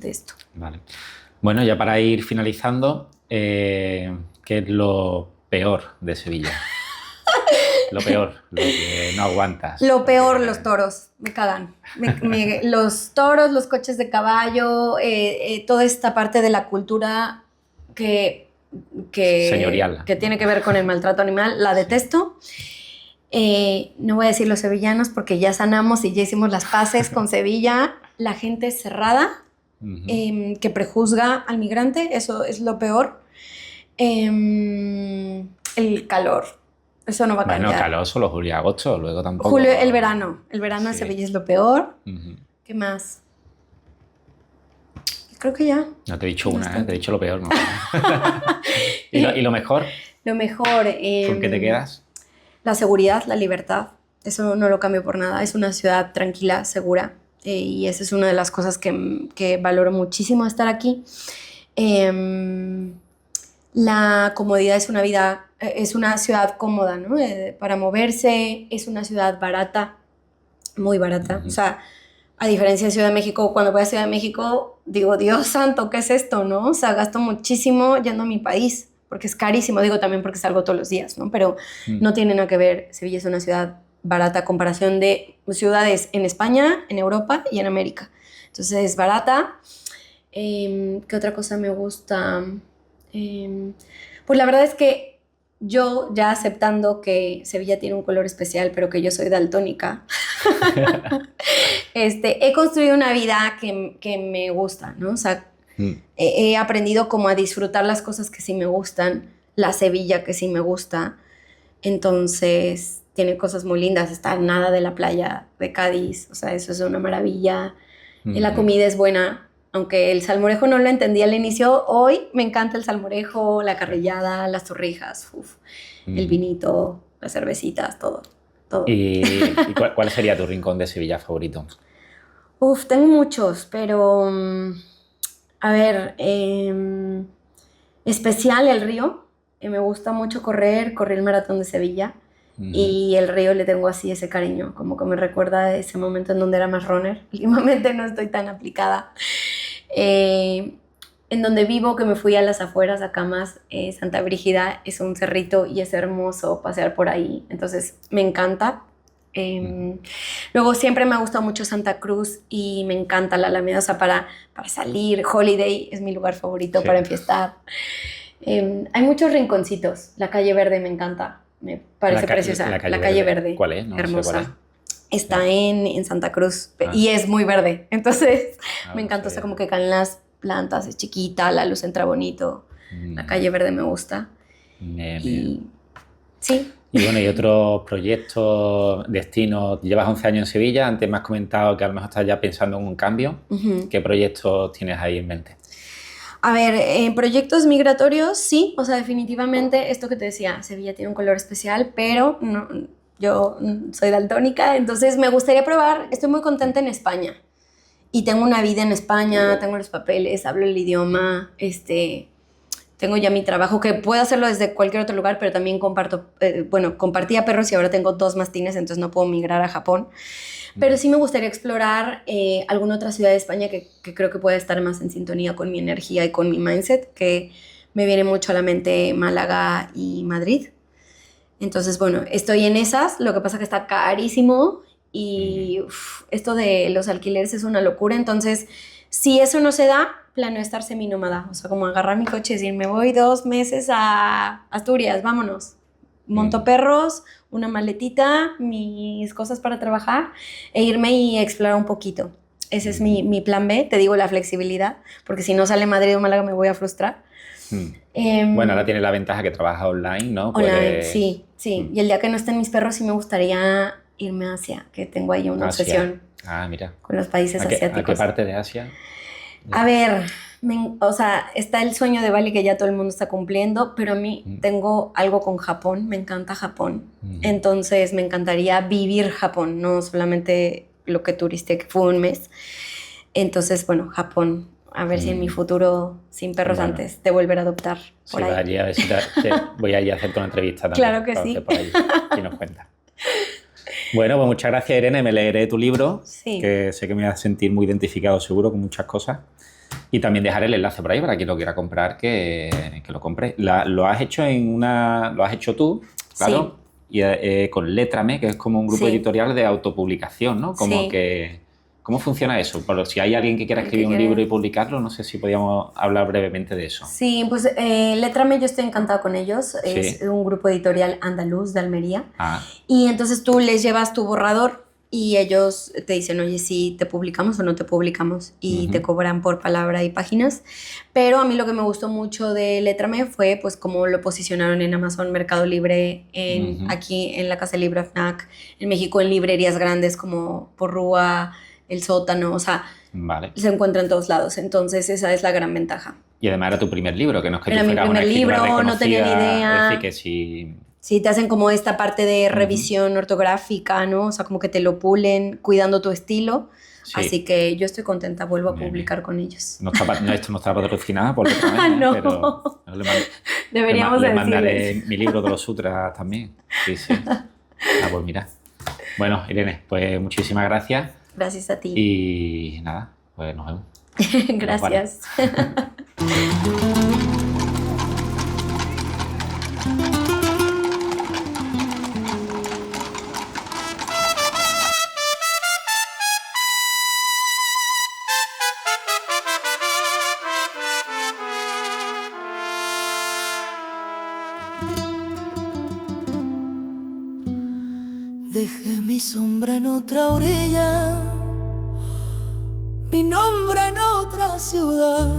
esto. Vale. Bueno, ya para ir finalizando, ¿qué es lo peor de Sevilla? Lo peor, lo que no aguantas. Lo peor, los toros, me cagan. Los toros, los coches de caballo, toda esta parte de la cultura que Señorial. que tiene que ver con el maltrato animal, la detesto. No voy a decir los sevillanos porque ya sanamos y ya hicimos las paces con Sevilla. La gente es cerrada, que prejuzga al migrante, eso es lo peor. El calor, eso no va a cambiar. Bueno, calor solo julio y agosto, luego tampoco... Julio, el verano en Sevilla es lo peor. ¿Qué más? Creo que ya. No te he dicho una, te he dicho lo peor, ¿no? ¿Y lo mejor? Lo mejor... ¿Con qué te quedas? La seguridad, la libertad, eso no lo cambio por nada. Es una ciudad tranquila, segura, y esa es una de las cosas que valoro muchísimo de estar aquí. La comodidad es una ciudad cómoda, ¿no? Para moverse, es una ciudad barata, muy barata. O sea, a diferencia de Ciudad de México, cuando voy a Ciudad de México, digo, Dios santo, ¿qué es esto, no? O sea, gasto muchísimo yendo a mi país, porque es carísimo, digo también porque salgo todos los días, ¿no? Pero no tiene nada que ver. Sevilla es una ciudad barata a comparación de ciudades en España, en Europa y en América. Entonces es barata. ¿Qué otra cosa me gusta? Pues la verdad es que yo, ya aceptando que Sevilla tiene un color especial, pero que yo soy daltónica, he construido una vida que me gusta, ¿no? O sea, he aprendido como a disfrutar las cosas que sí me gustan, la Sevilla que sí me gusta. Entonces, tiene cosas muy lindas. Está a nada de la playa de Cádiz, o sea, eso es una maravilla. La comida es buena, aunque el salmorejo no lo entendí al inicio. Hoy me encanta el salmorejo, la carrillada, las torrijas, el vinito, las cervecitas, todo. ¿Y cuál sería tu rincón de Sevilla favorito? Tengo muchos, pero... a ver, especial el río. Me gusta mucho correr el maratón de Sevilla. Y el río le tengo así ese cariño, como que me recuerda a ese momento en donde era más runner. Últimamente no estoy tan aplicada. En donde vivo, que me fui a las afueras, acá más, Santa Brígida es un cerrito y es hermoso pasear por ahí, entonces me encanta. Luego siempre me ha gustado mucho Santa Cruz y me encanta la Alameda, o sea, para salir. Holiday es mi lugar favorito para enfiestar. Hay muchos rinconcitos. La Calle Verde me encanta, me parece preciosa. La calle Verde. ¿Cuál es? No hermosa. sé cuál es. Está en Santa Cruz y es muy verde, entonces me encanta, o sea, como que caen las plantas, es chiquita, la luz entra bonito. La Calle Verde me gusta. Sí. Y bueno, ¿y otros proyectos, destinos? Llevas 11 años en Sevilla, antes me has comentado que a lo mejor estás ya pensando en un cambio. ¿Qué proyectos tienes ahí en mente? A ver, proyectos migratorios, sí, o sea, definitivamente esto que te decía, Sevilla tiene un color especial, pero no, yo soy daltónica, entonces me gustaría probar. Estoy muy contenta en España y tengo una vida en España, tengo los papeles, hablo el idioma, tengo ya mi trabajo, que puedo hacerlo desde cualquier otro lugar, pero también compartía perros y ahora tengo 2 mastines, entonces no puedo migrar a Japón. Pero sí me gustaría explorar alguna otra ciudad de España que creo que pueda estar más en sintonía con mi energía y con mi mindset, que me viene mucho a la mente Málaga y Madrid. Entonces, bueno, estoy en esas, lo que pasa que está carísimo y esto de los alquileres es una locura. Entonces, si eso no se da, planeo estar seminómada, o sea, como agarrar mi coche y decir, me voy 2 meses a Asturias, vámonos. Monto perros, una maletita, mis cosas para trabajar e irme y explorar un poquito. Ese es mi plan B, te digo, la flexibilidad, porque si no sale Madrid o Málaga me voy a frustrar. Bueno, ahora tienes la ventaja que trabajas online, ¿no? Online, sí. Y el día que no estén mis perros sí me gustaría irme a Asia, que tengo ahí una obsesión mira. con los países asiáticos. ¿A qué parte de Asia? A ver, o sea, está el sueño de Bali que ya todo el mundo está cumpliendo, pero a mí tengo algo con Japón, me encanta Japón. Entonces me encantaría vivir Japón, no solamente lo que turisté, que fue un mes. Entonces, bueno, Japón, a ver si en mi futuro, sin perros antes, de volver a adoptar por ahí. Allí, a ver si voy a ir a hacerte una entrevista también. Claro que sí. Por ahí, y nos cuentas. Bueno, pues muchas gracias, Irene. Me leeré tu libro, que sé que me voy a sentir muy identificado seguro con muchas cosas. Y también dejaré el enlace por ahí para quien lo quiera comprar, que lo compre. Lo has hecho lo has hecho tú, claro, y con Létrame, que es como un grupo editorial de autopublicación, ¿no? Como que ¿Cómo funciona eso? Por si hay alguien que quiera escribir un libro y publicarlo, no sé si podíamos hablar brevemente de eso. Sí, pues Létrame, yo estoy encantada con ellos. Es un grupo editorial andaluz de Almería. Y entonces tú les llevas tu borrador y ellos te dicen, oye, si te publicamos o no te publicamos. Y te cobran por palabra y páginas. Pero a mí lo que me gustó mucho de Létrame fue pues cómo lo posicionaron en Amazon, Mercado Libre, aquí en la Casa del Libro FNAC, en México en librerías grandes como Porrúa, El Sótano, o sea, se encuentra en todos lados. Entonces esa es la gran ventaja. Y además era tu primer libro, que no es que era tú mi fueras primer una escritora libro, no tenía ni idea. Es decir, que si... Sí, te hacen como esta parte de revisión ortográfica, ¿no? O sea, como que te lo pulen cuidando tu estilo. Sí. Así que yo estoy contenta, vuelvo a publicar con ellos. Esto no está patrocinado por Létrame, no. Pero deberíamos le mandaré mi libro de los sutras también. Sí. Pues mira. Bueno, Irene, pues muchísimas gracias. Gracias a ti. Y nada, pues nos vemos. Gracias. Dejé mi sombra en otra orilla, mi nombre en otra ciudad.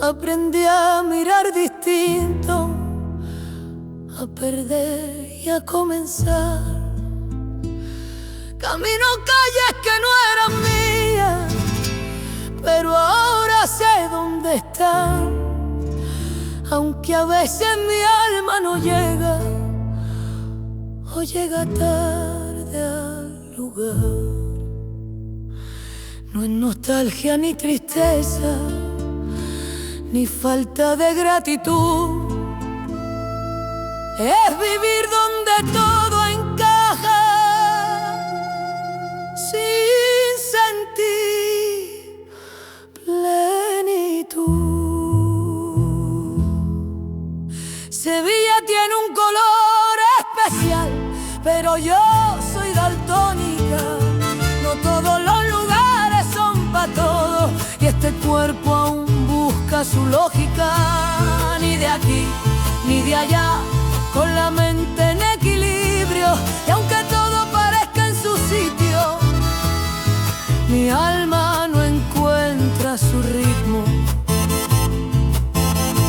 Aprendí a mirar distinto, a perder y a comenzar. Camino calles que no eran mías, pero ahora sé dónde están. Aunque a veces mi alma no llega, o llega tarde al lugar. No es nostalgia ni tristeza, ni falta de gratitud. Es vivir donde todo encaja, sin sentir plenitud. Sevilla tiene un color especial, pero yo soy daltónica. No todos los lugares son para todos, y este cuerpo aún busca su lógica. Ni de aquí, ni de allá, con la mente en equilibrio. Y aunque todo parezca en su sitio, mi alma no encuentra su ritmo.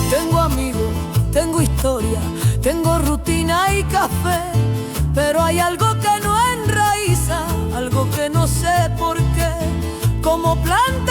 Tengo amigos, tengo historia, tengo rutina y café, pero hay algo que no enraiza, algo que no sé por qué. Como planta